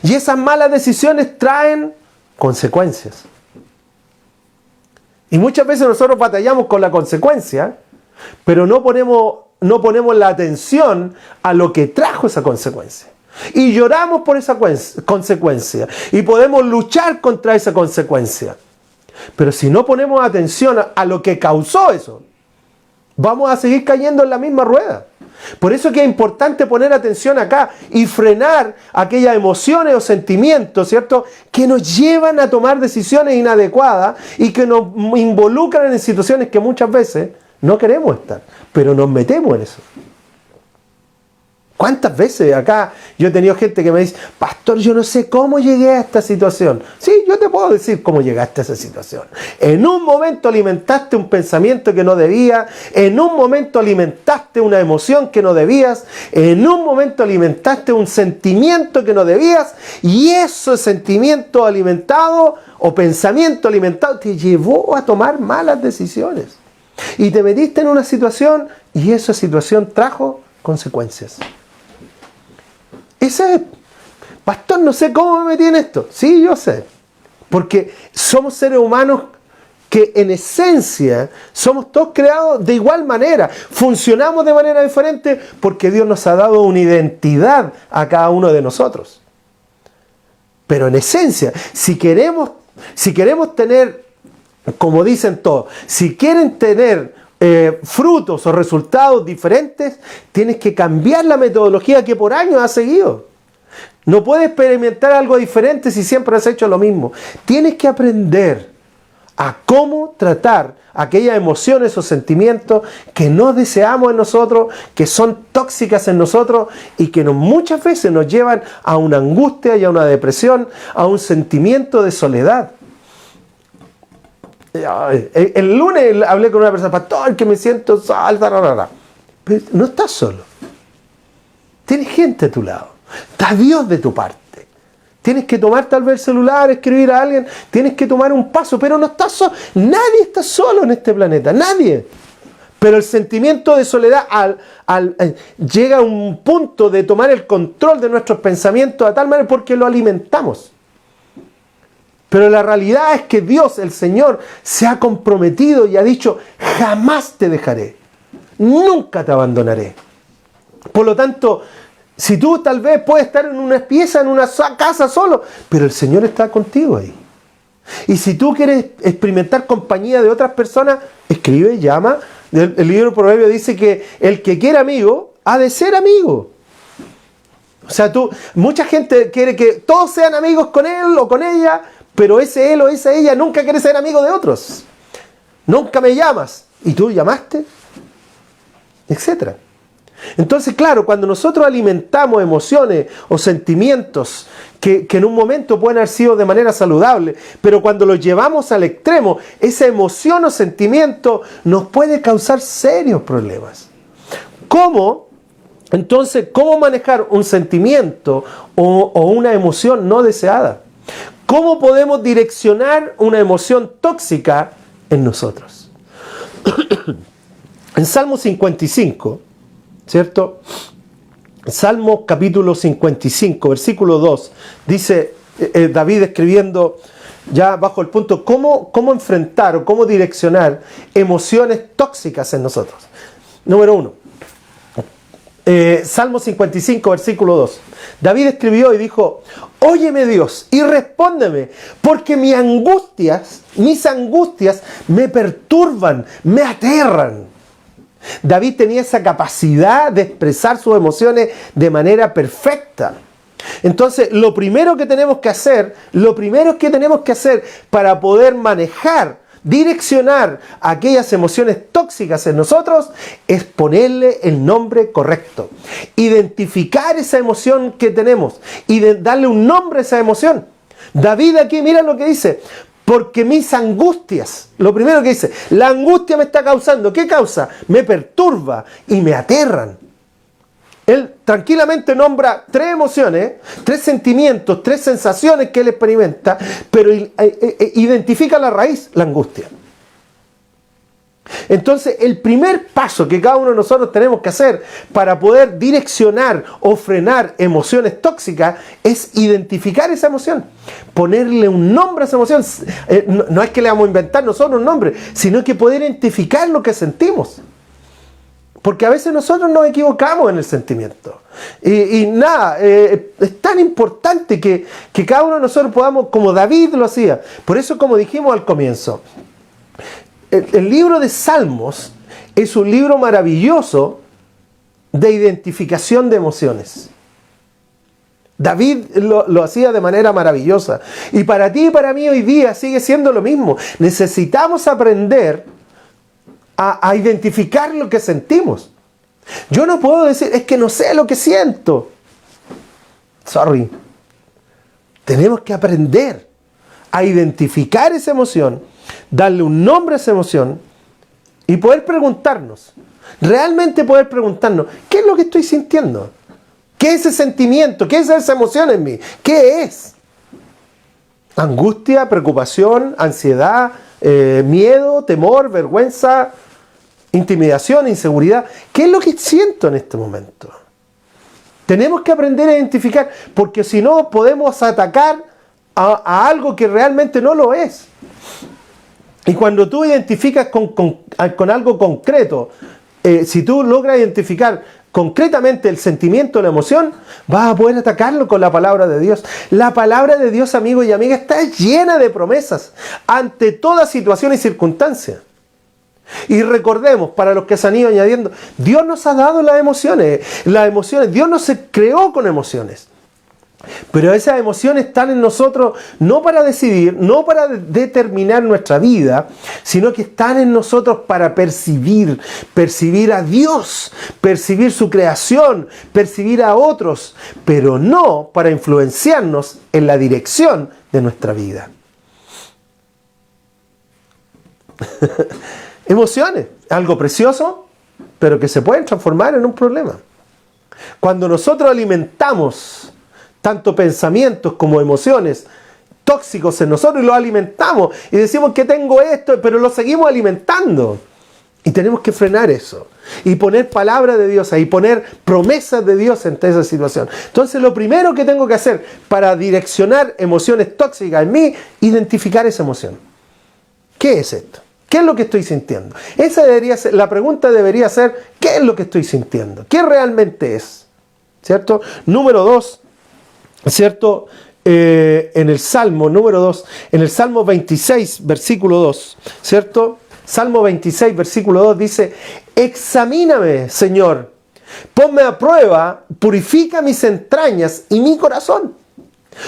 Speaker 1: Y esas malas decisiones traen consecuencias. Y muchas veces nosotros batallamos con la consecuencia, pero no ponemos la atención a lo que trajo esa consecuencia. Y lloramos por esa consecuencia. Y podemos luchar contra esa consecuencia. Pero si no ponemos atención a lo que causó eso, vamos a seguir cayendo en la misma rueda. Por eso es que es importante poner atención acá y frenar aquellas emociones o sentimientos, ¿cierto?, que nos llevan a tomar decisiones inadecuadas y que nos involucran en situaciones que muchas veces no queremos estar, pero nos metemos en eso. ¿Cuántas veces acá yo he tenido gente que me dice: pastor, yo no sé cómo llegué a esta situación? Sí, yo te puedo decir cómo llegaste a esa situación. En un momento alimentaste un pensamiento que no debías, en un momento alimentaste una emoción que no debías, en un momento alimentaste un sentimiento que no debías, y ese sentimiento alimentado o pensamiento alimentado te llevó a tomar malas decisiones. Y te metiste en una situación y esa situación trajo consecuencias. Ese es, pastor, no sé cómo me metí en esto. Sí, yo sé. Porque somos seres humanos que en esencia somos todos creados de igual manera. Funcionamos de manera diferente porque Dios nos ha dado una identidad a cada uno de nosotros. Pero en esencia, si queremos tener, como dicen todos, si quieren tener frutos o resultados diferentes, tienes que cambiar la metodología que por años has seguido. No puedes experimentar algo diferente si siempre has hecho lo mismo. Tienes que aprender a cómo tratar aquellas emociones o sentimientos que no deseamos en nosotros, que son tóxicas en nosotros y que muchas veces nos llevan a una angustia y a una depresión, a un sentimiento de soledad. El lunes hablé con una persona: pastor, que me siento salta. Pero no estás solo. Tienes gente a tu lado. Está Dios de tu parte. Tienes que tomar tal vez el celular, escribir a alguien. Tienes que tomar un paso, pero no estás solo. Nadie está solo en este planeta. Nadie. Pero el sentimiento de soledad llega a un punto de tomar el control de nuestros pensamientos a tal manera porque lo alimentamos. Pero la realidad es que Dios, el Señor, se ha comprometido y ha dicho, jamás te dejaré, nunca te abandonaré. Por lo tanto, si tú tal vez puedes estar en una pieza, en una casa solo, pero el Señor está contigo ahí. Y si tú quieres experimentar compañía de otras personas, escribe, llama. El libro de Proverbios dice que el que quiere amigo, ha de ser amigo. O sea, mucha gente quiere que todos sean amigos con él o con ella, pero ese él o esa ella nunca quiere ser amigo de otros. Nunca me llamas. ¿Y tú llamaste? Etcétera. Entonces, claro, cuando nosotros alimentamos emociones o sentimientos que en un momento pueden haber sido de manera saludable, pero cuando los llevamos al extremo, esa emoción o sentimiento nos puede causar serios problemas. ¿Cómo? Entonces, ¿cómo manejar un sentimiento o una emoción no deseada? ¿Cómo podemos direccionar una emoción tóxica en nosotros? En Salmo 55, ¿cierto? Salmo capítulo 55, versículo 2, dice David escribiendo ya bajo el punto, ¿cómo enfrentar o cómo direccionar emociones tóxicas en nosotros? Número 1. Salmo 55, versículo 2. David escribió y dijo, óyeme Dios y respóndeme, porque mis angustias me perturban, me aterran. David tenía esa capacidad de expresar sus emociones de manera perfecta. Entonces, lo primero que tenemos que hacer para poder manejar, direccionar aquellas emociones tóxicas en nosotros es ponerle el nombre correcto. Identificar esa emoción que tenemos y darle un nombre a esa emoción. David aquí, mira lo que dice. Porque mis angustias, lo primero que dice, la angustia me está causando. ¿Qué causa? Me perturba y me aterran. Él tranquilamente nombra 3 emociones, 3 sentimientos, 3 sensaciones que él experimenta, pero identifica la raíz, la angustia. Entonces, el primer paso que cada uno de nosotros tenemos que hacer para poder direccionar o frenar emociones tóxicas es identificar esa emoción, ponerle un nombre a esa emoción. No es que le vamos a inventar nosotros un nombre, sino que poder identificar lo que sentimos. Porque a veces nosotros nos equivocamos en el sentimiento. Es tan importante que cada uno de nosotros podamos, como David lo hacía. Por eso, como dijimos al comienzo, el libro de Salmos es un libro maravilloso de identificación de emociones. David lo hacía de manera maravillosa. Y para ti y para mí hoy día sigue siendo lo mismo. Necesitamos aprender a identificar lo que sentimos. Yo no puedo decir, es que no sé lo que siento. Sorry. Tenemos que aprender a identificar esa emoción, darle un nombre a esa emoción y poder preguntarnos, realmente poder preguntarnos, ¿qué es lo que estoy sintiendo? ¿Qué es ese sentimiento? ¿Qué es esa emoción en mí? ¿Qué es? Angustia, preocupación, ansiedad, miedo, temor, vergüenza, intimidación, inseguridad. ¿Qué es lo que siento en este momento? Tenemos que aprender a identificar, porque si no podemos atacar a algo que realmente no lo es. Y cuando tú identificas con algo concreto, si tú logras identificar concretamente el sentimiento, la emoción, vas a poder atacarlo con la palabra de Dios. La palabra de Dios, amigos y amigas, está llena de promesas ante toda situación y circunstancia. Y recordemos, para los que se han ido añadiendo, Dios nos ha dado las emociones. Dios no se creó con emociones. Pero esas emociones están en nosotros no para decidir, no para determinar nuestra vida, sino que están en nosotros para percibir a Dios, percibir su creación, percibir a otros, pero no para influenciarnos en la dirección de nuestra vida. Emociones, algo precioso, pero que se pueden transformar en un problema. Cuando nosotros alimentamos tanto pensamientos como emociones tóxicos en nosotros y los alimentamos y decimos que tengo esto, pero lo seguimos alimentando. Y tenemos que frenar eso. Y poner palabra de Dios ahí, poner promesas de Dios ante esa situación. Entonces lo primero que tengo que hacer para direccionar emociones tóxicas en mí, identificar esa emoción. ¿Qué es esto? ¿Qué es lo que estoy sintiendo? Esa debería ser, la pregunta debería ser, ¿qué es lo que estoy sintiendo? ¿Qué realmente es? ¿Cierto? Número 2, ¿cierto? En el Salmo, número 2, en el Salmo 26, versículo 2, ¿cierto? Salmo 26, versículo 2 dice, examíname, Señor, ponme a prueba, purifica mis entrañas y mi corazón.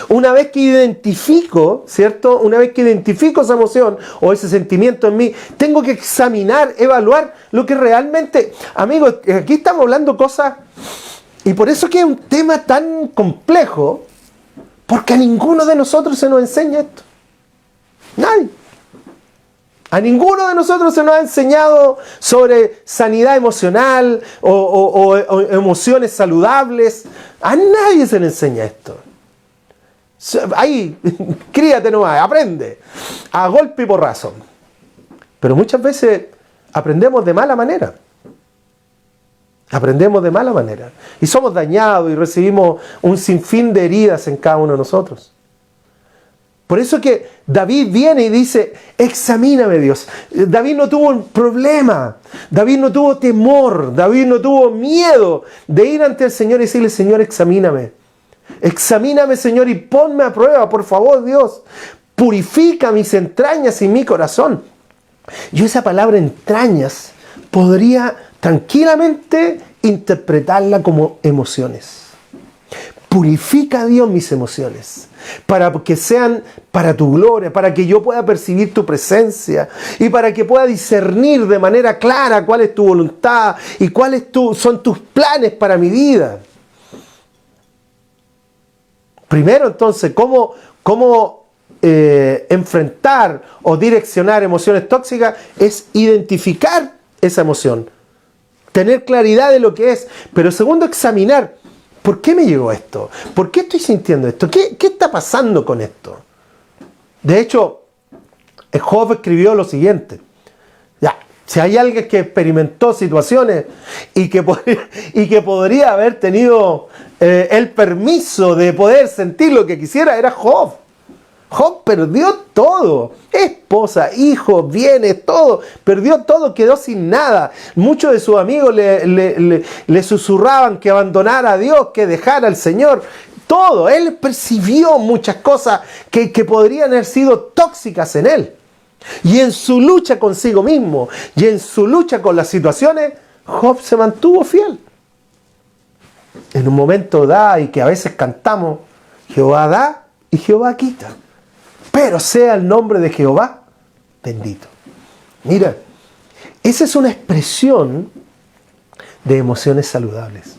Speaker 1: Una vez que identifico, ¿cierto? Una vez que identifico esa emoción o ese sentimiento en mí, tengo que examinar, evaluar lo que realmente... Amigos, aquí estamos hablando cosas, y por eso que es un tema tan complejo, porque a ninguno de nosotros se nos enseña esto. Nadie. A ninguno de nosotros se nos ha enseñado sobre sanidad emocional o emociones saludables. A nadie se le enseña esto. Ahí, críate nomás, aprende. A golpe y porrazo. Pero muchas veces aprendemos de mala manera. Aprendemos de mala manera. Y somos dañados y recibimos un sinfín de heridas en cada uno de nosotros. Por eso que David viene y dice, examíname, Dios. David no tuvo un problema, David no tuvo temor, David no tuvo miedo de ir ante el Señor y decirle, Señor, examíname. Examíname, Señor, y ponme a prueba, por favor, Dios. Purifica mis entrañas y mi corazón. Yo esa palabra entrañas podría tranquilamente interpretarla como emociones. Purifica, Dios, mis emociones, para que sean para tu gloria, para que yo pueda percibir tu presencia y para que pueda discernir de manera clara cuál es tu voluntad y cuáles son tus planes para mi vida. Primero, entonces, ¿cómo enfrentar o direccionar emociones tóxicas? Es identificar esa emoción, tener claridad de lo que es, pero segundo, examinar. ¿Por qué me llegó esto? ¿Por qué estoy sintiendo esto? ¿Qué está pasando con esto? De hecho, Job escribió lo siguiente. Ya, si hay alguien que experimentó situaciones y que podría haber tenido el permiso de poder sentir lo que quisiera, era Job. Job perdió todo, esposa, hijos, bienes, todo, perdió todo, quedó sin nada. Muchos de sus amigos le susurraban que abandonara a Dios, que dejara al Señor, todo. Él percibió muchas cosas que podrían haber sido tóxicas en él. Y en su lucha consigo mismo, y en su lucha con las situaciones, Job se mantuvo fiel. En un momento da, y que a veces cantamos, Jehová da y Jehová quita. Pero sea el nombre de Jehová bendito. Mira, esa es una expresión de emociones saludables.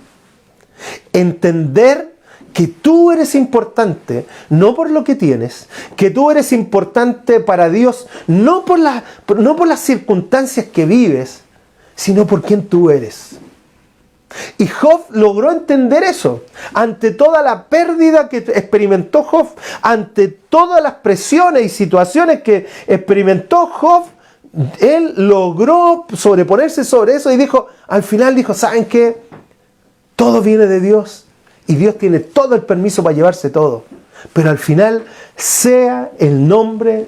Speaker 1: Entender que tú eres importante, no por lo que tienes, que tú eres importante para Dios, no por las circunstancias que vives, sino por quien tú eres. Y Job logró entender eso. Ante toda la pérdida que experimentó Job, ante todas las presiones y situaciones que experimentó Job, él logró sobreponerse sobre eso y al final dijo, ¿saben qué? Todo viene de Dios y Dios tiene todo el permiso para llevarse todo. Pero al final, sea el nombre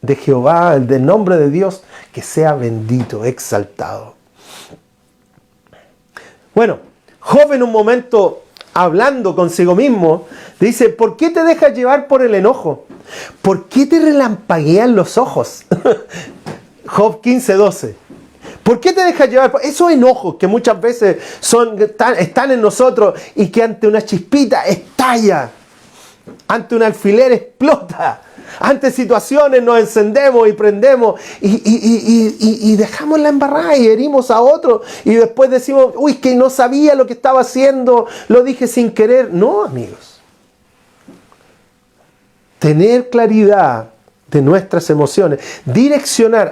Speaker 1: de Jehová, el del nombre de Dios, que sea bendito, exaltado. Bueno, Job en un momento, hablando consigo mismo, dice, ¿por qué te dejas llevar por el enojo? ¿Por qué te relampaguean los ojos? Job 15:12. ¿Por qué te dejas llevar por esos enojos que muchas veces están en nosotros y que ante una chispita estalla, ante un alfiler explota? Ante situaciones nos encendemos y prendemos y dejamos la embarrada y herimos a otro y después decimos, uy, que no sabía lo que estaba haciendo, lo dije sin querer. No, amigos. Tener claridad de nuestras emociones,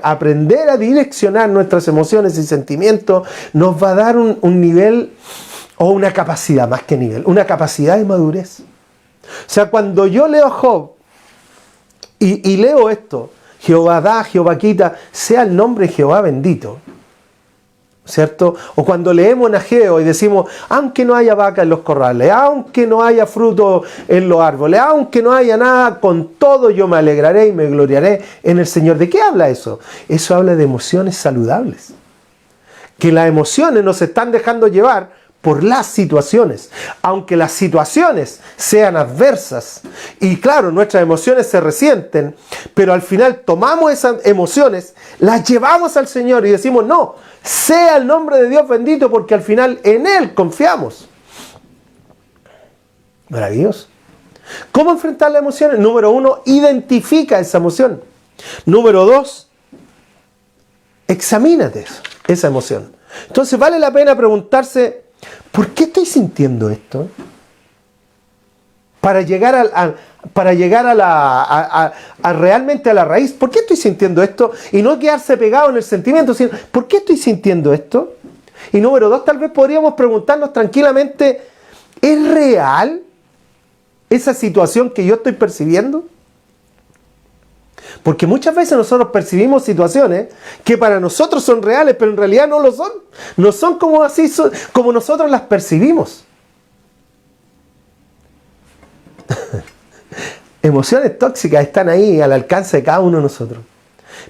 Speaker 1: aprender a direccionar nuestras emociones y sentimientos nos va a dar un nivel o una capacidad, más que nivel, una capacidad de madurez. O sea, cuando yo leo a Job, y leo esto, Jehová da, Jehová quita, sea el nombre de Jehová bendito. ¿cierto? O cuando leemos en Ageo y decimos, aunque no haya vaca en los corrales, aunque no haya fruto en los árboles, aunque no haya nada, con todo yo me alegraré y me gloriaré en el Señor. ¿De qué habla eso? Eso habla de emociones saludables. Que las emociones nos están dejando llevar por las situaciones. Aunque las situaciones sean adversas y claro, nuestras emociones se resienten, pero al final tomamos esas emociones, las llevamos al Señor y decimos, no, sea el nombre de Dios bendito, porque al final en Él confiamos. Maravilloso. ¿Cómo enfrentar las emociones? Número 1, identifica esa emoción. Número 2, examínate esa emoción. Entonces vale la pena preguntarse, ¿por qué estoy sintiendo esto? Para llegar realmente a la raíz. ¿Por qué estoy sintiendo esto? Y no quedarse pegado en el sentimiento, sino ¿por qué estoy sintiendo esto? Y número 2, tal vez podríamos preguntarnos tranquilamente, ¿es real esa situación que yo estoy percibiendo? Porque muchas veces nosotros percibimos situaciones que para nosotros son reales, pero en realidad no lo son. No son como así, como nosotros las percibimos. Emociones tóxicas están ahí al alcance de cada uno de nosotros.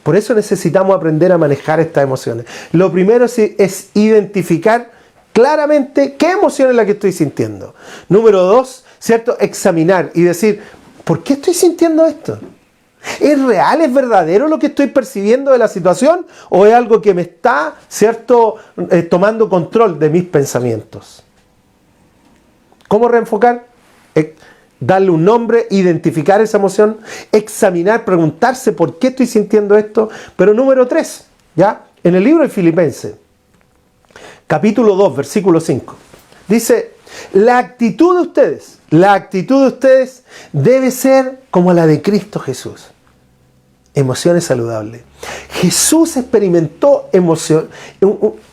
Speaker 1: Por eso necesitamos aprender a manejar estas emociones. Lo primero es identificar claramente qué emoción es la que estoy sintiendo. Número 2, ¿cierto? Examinar y decir, ¿por qué estoy sintiendo esto? ¿Es real, es verdadero lo que estoy percibiendo de la situación? ¿O es algo que me está, cierto, tomando control de mis pensamientos? ¿Cómo reenfocar? Darle un nombre, identificar esa emoción, examinar, preguntarse por qué estoy sintiendo esto. Pero número 3, ¿ya? En el libro de Filipenses, capítulo 2, versículo 5, dice, la actitud de ustedes debe ser como la de Cristo Jesús. Emociones saludables. Jesús experimentó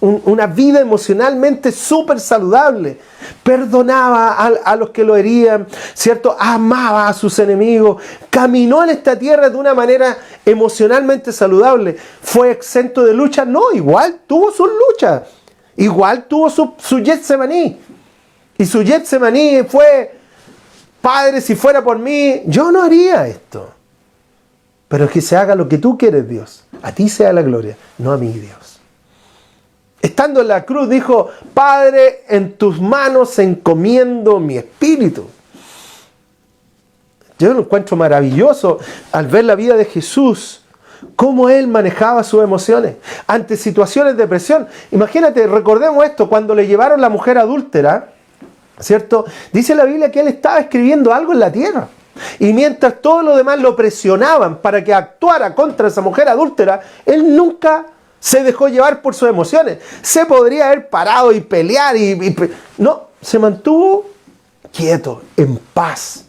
Speaker 1: una vida emocionalmente súper saludable. Perdonaba a los que lo herían, ¿cierto? Amaba a sus enemigos. Caminó en esta tierra de una manera emocionalmente saludable. ¿Fue exento de lucha? No, igual tuvo sus luchas. Igual tuvo su Getsemaní. Y su Getsemaní fue, Padre, si fuera por mí, yo no haría esto. Pero que se haga lo que tú quieres, Dios. A ti sea la gloria, no a mí, Dios. Estando en la cruz dijo, Padre, en tus manos encomiendo mi espíritu. Yo lo encuentro maravilloso al ver la vida de Jesús, cómo Él manejaba sus emociones ante situaciones de presión. Imagínate, recordemos esto, cuando le llevaron la mujer adúltera, ¿cierto? Dice la Biblia que Él estaba escribiendo algo en la tierra. Y mientras todos los demás lo presionaban para que actuara contra esa mujer adúltera, Él nunca se dejó llevar por sus emociones. Se podría haber parado y pelear no, se mantuvo quieto, en paz.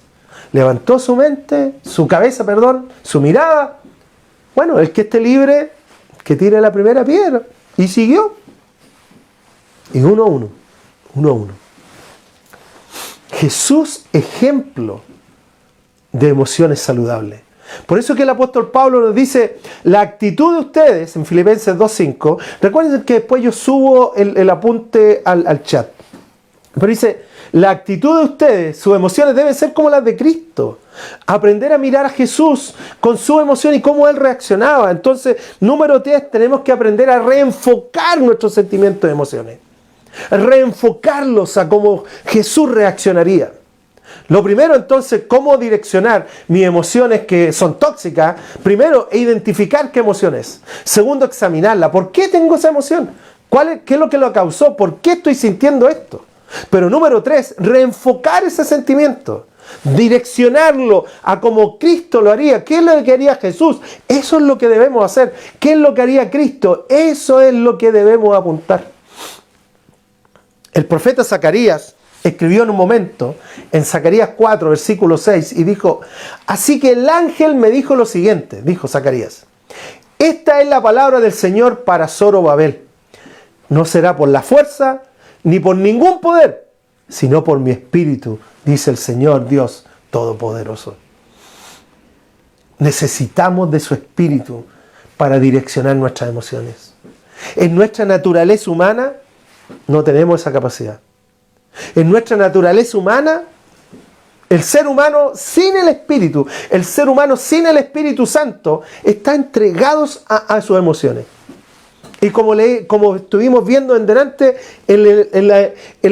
Speaker 1: Levantó su mente, su cabeza, su mirada. Bueno, el que esté libre, que tire la primera piedra. Y siguió. Y uno a uno. Jesús, ejemplo de emociones saludables. Por eso que el apóstol Pablo nos dice, la actitud de ustedes, en Filipenses 2.5, recuerden que después yo subo el apunte al chat, pero dice, la actitud de ustedes, sus emociones deben ser como las de Cristo. Aprender a mirar a Jesús con su emoción y cómo Él reaccionaba. Entonces, número 3, tenemos que aprender a reenfocar nuestros sentimientos y emociones. Reenfocarlos a cómo Jesús reaccionaría. Lo primero, entonces, cómo direccionar mis emociones que son tóxicas. Primero, identificar qué emoción es. Segundo, examinarla. ¿Por qué tengo esa emoción? ¿Qué es lo que lo causó? ¿Por qué estoy sintiendo esto? Pero número 3, reenfocar ese sentimiento. Direccionarlo a como Cristo lo haría. ¿Qué es lo que haría Jesús? Eso es lo que debemos hacer. ¿Qué es lo que haría Cristo? Eso es lo que debemos apuntar. El profeta Zacarías escribió en un momento, en Zacarías 4, versículo 6, y dijo, así que el ángel me dijo lo siguiente, dijo Zacarías, esta es la palabra del Señor para Zorobabel. No será por la fuerza, ni por ningún poder, sino por mi espíritu, dice el Señor Dios Todopoderoso. Necesitamos de su espíritu para direccionar nuestras emociones. En nuestra naturaleza humana no tenemos esa capacidad. En nuestra naturaleza humana, el ser humano sin el Espíritu, el ser humano sin el Espíritu Santo, está entregado a sus emociones. Y como estuvimos viendo en delante, en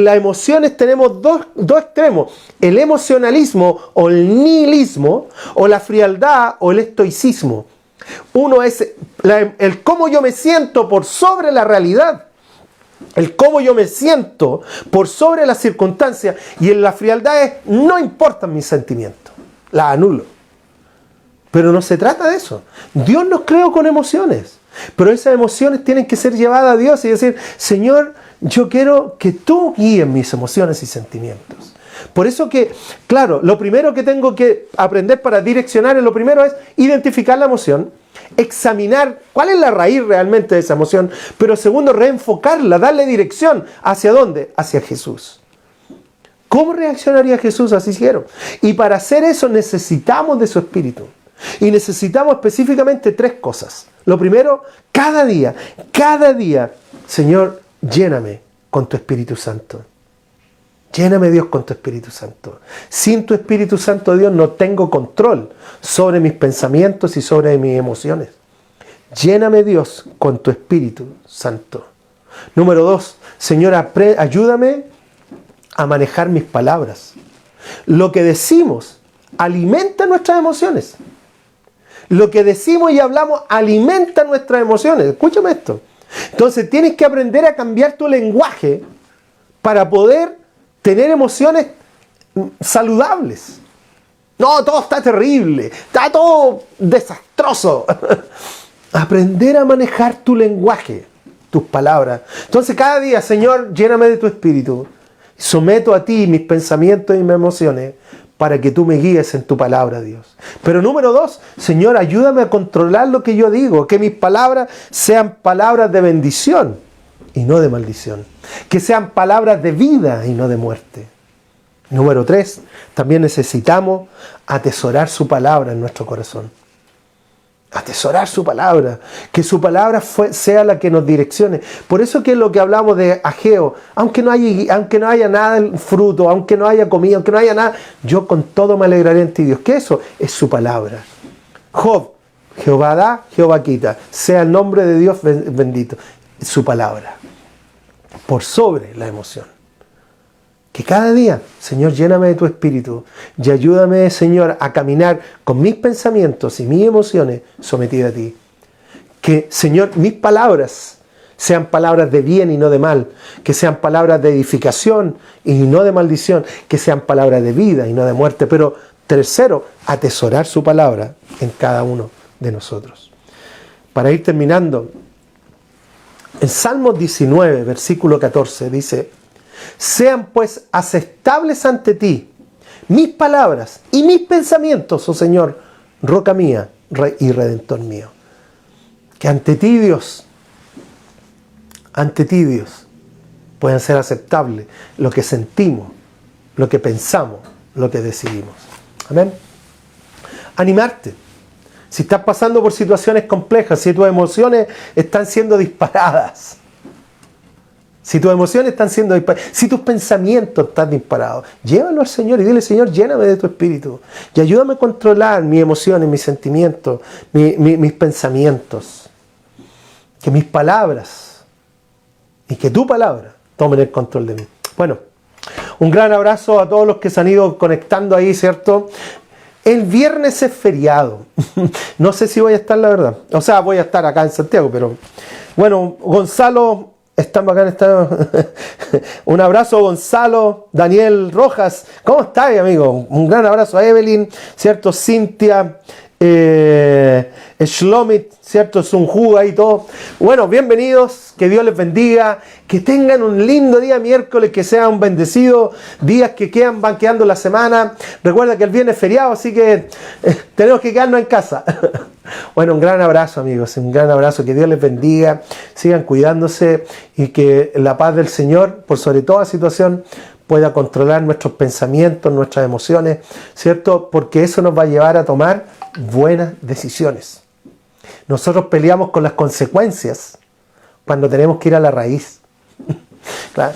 Speaker 1: las emociones tenemos dos extremos. El emocionalismo o el nihilismo, o la frialdad o el estoicismo. Uno es el cómo yo me siento por sobre la realidad. El cómo yo me siento por sobre las circunstancias. Y en la frialdad es, no importan mis sentimientos, las anulo. Pero no se trata de eso. Dios nos creó con emociones. Pero esas emociones tienen que ser llevadas a Dios y decir, Señor, yo quiero que tú guíes mis emociones y sentimientos. Por eso que, claro, lo primero que tengo que aprender para direccionar, lo primero es identificar la emoción, examinar cuál es la raíz realmente de esa emoción, pero segundo, reenfocarla, darle dirección. ¿Hacia dónde? Hacia Jesús. ¿Cómo reaccionaría Jesús? Así hicieron. Y para hacer eso necesitamos de su Espíritu. Y necesitamos específicamente 3 cosas. Lo primero, cada día, Señor, lléname con tu Espíritu Santo. Lléname, Dios, con tu Espíritu Santo. Sin tu Espíritu Santo, Dios, no tengo control sobre mis pensamientos y sobre mis emociones. Lléname, Dios, con tu Espíritu Santo. Número 2, Señor, ayúdame a manejar mis palabras. Lo que decimos alimenta nuestras emociones. Lo que decimos y hablamos alimenta nuestras emociones. Escúchame esto. Entonces tienes que aprender a cambiar tu lenguaje para poder tener emociones saludables. No, todo está terrible, está todo desastroso. Aprender a manejar tu lenguaje, tus palabras. Entonces cada día, Señor, lléname de tu Espíritu. Someto a ti mis pensamientos y mis emociones para que tú me guíes en tu palabra, Dios. Pero número 2, Señor, ayúdame a controlar lo que yo digo, que mis palabras sean palabras de bendición y no de maldición. Que sean palabras de vida y no de muerte. Número 3, también necesitamos atesorar su palabra en nuestro corazón. Atesorar su palabra, que su palabra sea la que nos direccione. Por eso que es lo que hablamos de Ageo, aunque no haya nada en fruto, aunque no haya comida, aunque no haya nada, yo con todo me alegraré en ti, Dios. ¿Qué eso? Es su palabra. Job, Jehová da, Jehová quita. Sea el nombre de Dios bendito. Su palabra. Por sobre la emoción. Que cada día, Señor, lléname de tu Espíritu y ayúdame, Señor, a caminar con mis pensamientos y mis emociones sometidas a ti. Que, Señor, mis palabras sean palabras de bien y no de mal. Que sean palabras de edificación y no de maldición. Que sean palabras de vida y no de muerte. Pero, tercero, atesorar su palabra en cada uno de nosotros. Para ir terminando, en Salmos 19, versículo 14, dice: sean pues aceptables ante ti mis palabras y mis pensamientos, oh Señor, roca mía y redentor mío. Que ante ti, Dios, puedan ser aceptables lo que sentimos, lo que pensamos, lo que decidimos. Amén. Animarte. Si estás pasando por situaciones complejas, si tus emociones están siendo disparadas, si tus emociones están siendo disparadas, si tus pensamientos están disparados, llévalo al Señor y dile: Señor, lléname de tu Espíritu y ayúdame a controlar mis emociones, mis sentimientos, mis pensamientos. Que mis palabras y que tu palabra tomen el control de mí. Bueno, un gran abrazo a todos los que se han ido conectando ahí, ¿cierto? El viernes es feriado. No sé si voy a estar, la verdad. O sea, voy a estar acá en Santiago, pero... Bueno, Gonzalo... Están bacán, un abrazo, Gonzalo, Daniel Rojas. ¿Cómo estás, amigo? Un gran abrazo a Evelyn, ¿cierto? Cintia, Shlomit, ¿cierto? Sunju ahí todo. Bueno, bienvenidos, que Dios les bendiga, que tengan un lindo día miércoles, que sea un bendecido, días que van quedando la semana. Recuerda que el viernes es feriado, así que tenemos que quedarnos en casa. Bueno, un gran abrazo, amigos, un gran abrazo, que Dios les bendiga, sigan cuidándose y que la paz del Señor, por sobre toda situación, pueda controlar nuestros pensamientos, nuestras emociones, ¿cierto? Porque eso nos va a llevar a tomar buenas decisiones. Nosotros peleamos con las consecuencias cuando tenemos que ir a la raíz. Claro.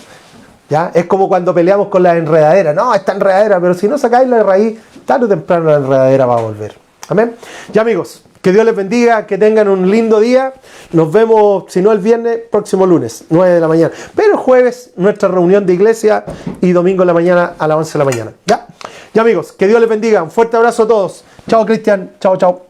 Speaker 1: ¿Ya? Es como cuando peleamos con la enredadera. No, está enredadera, pero si no sacáis la raíz, tarde o temprano la enredadera va a volver. Amén. Ya, amigos, que Dios les bendiga, que tengan un lindo día. Nos vemos, si no el viernes, próximo lunes, 9 de la mañana. Pero el jueves, nuestra reunión de iglesia y domingo en la mañana a las 11 de la mañana. Ya, amigos, que Dios les bendiga. Un fuerte abrazo a todos. Chao, Cristian. Chao, chao.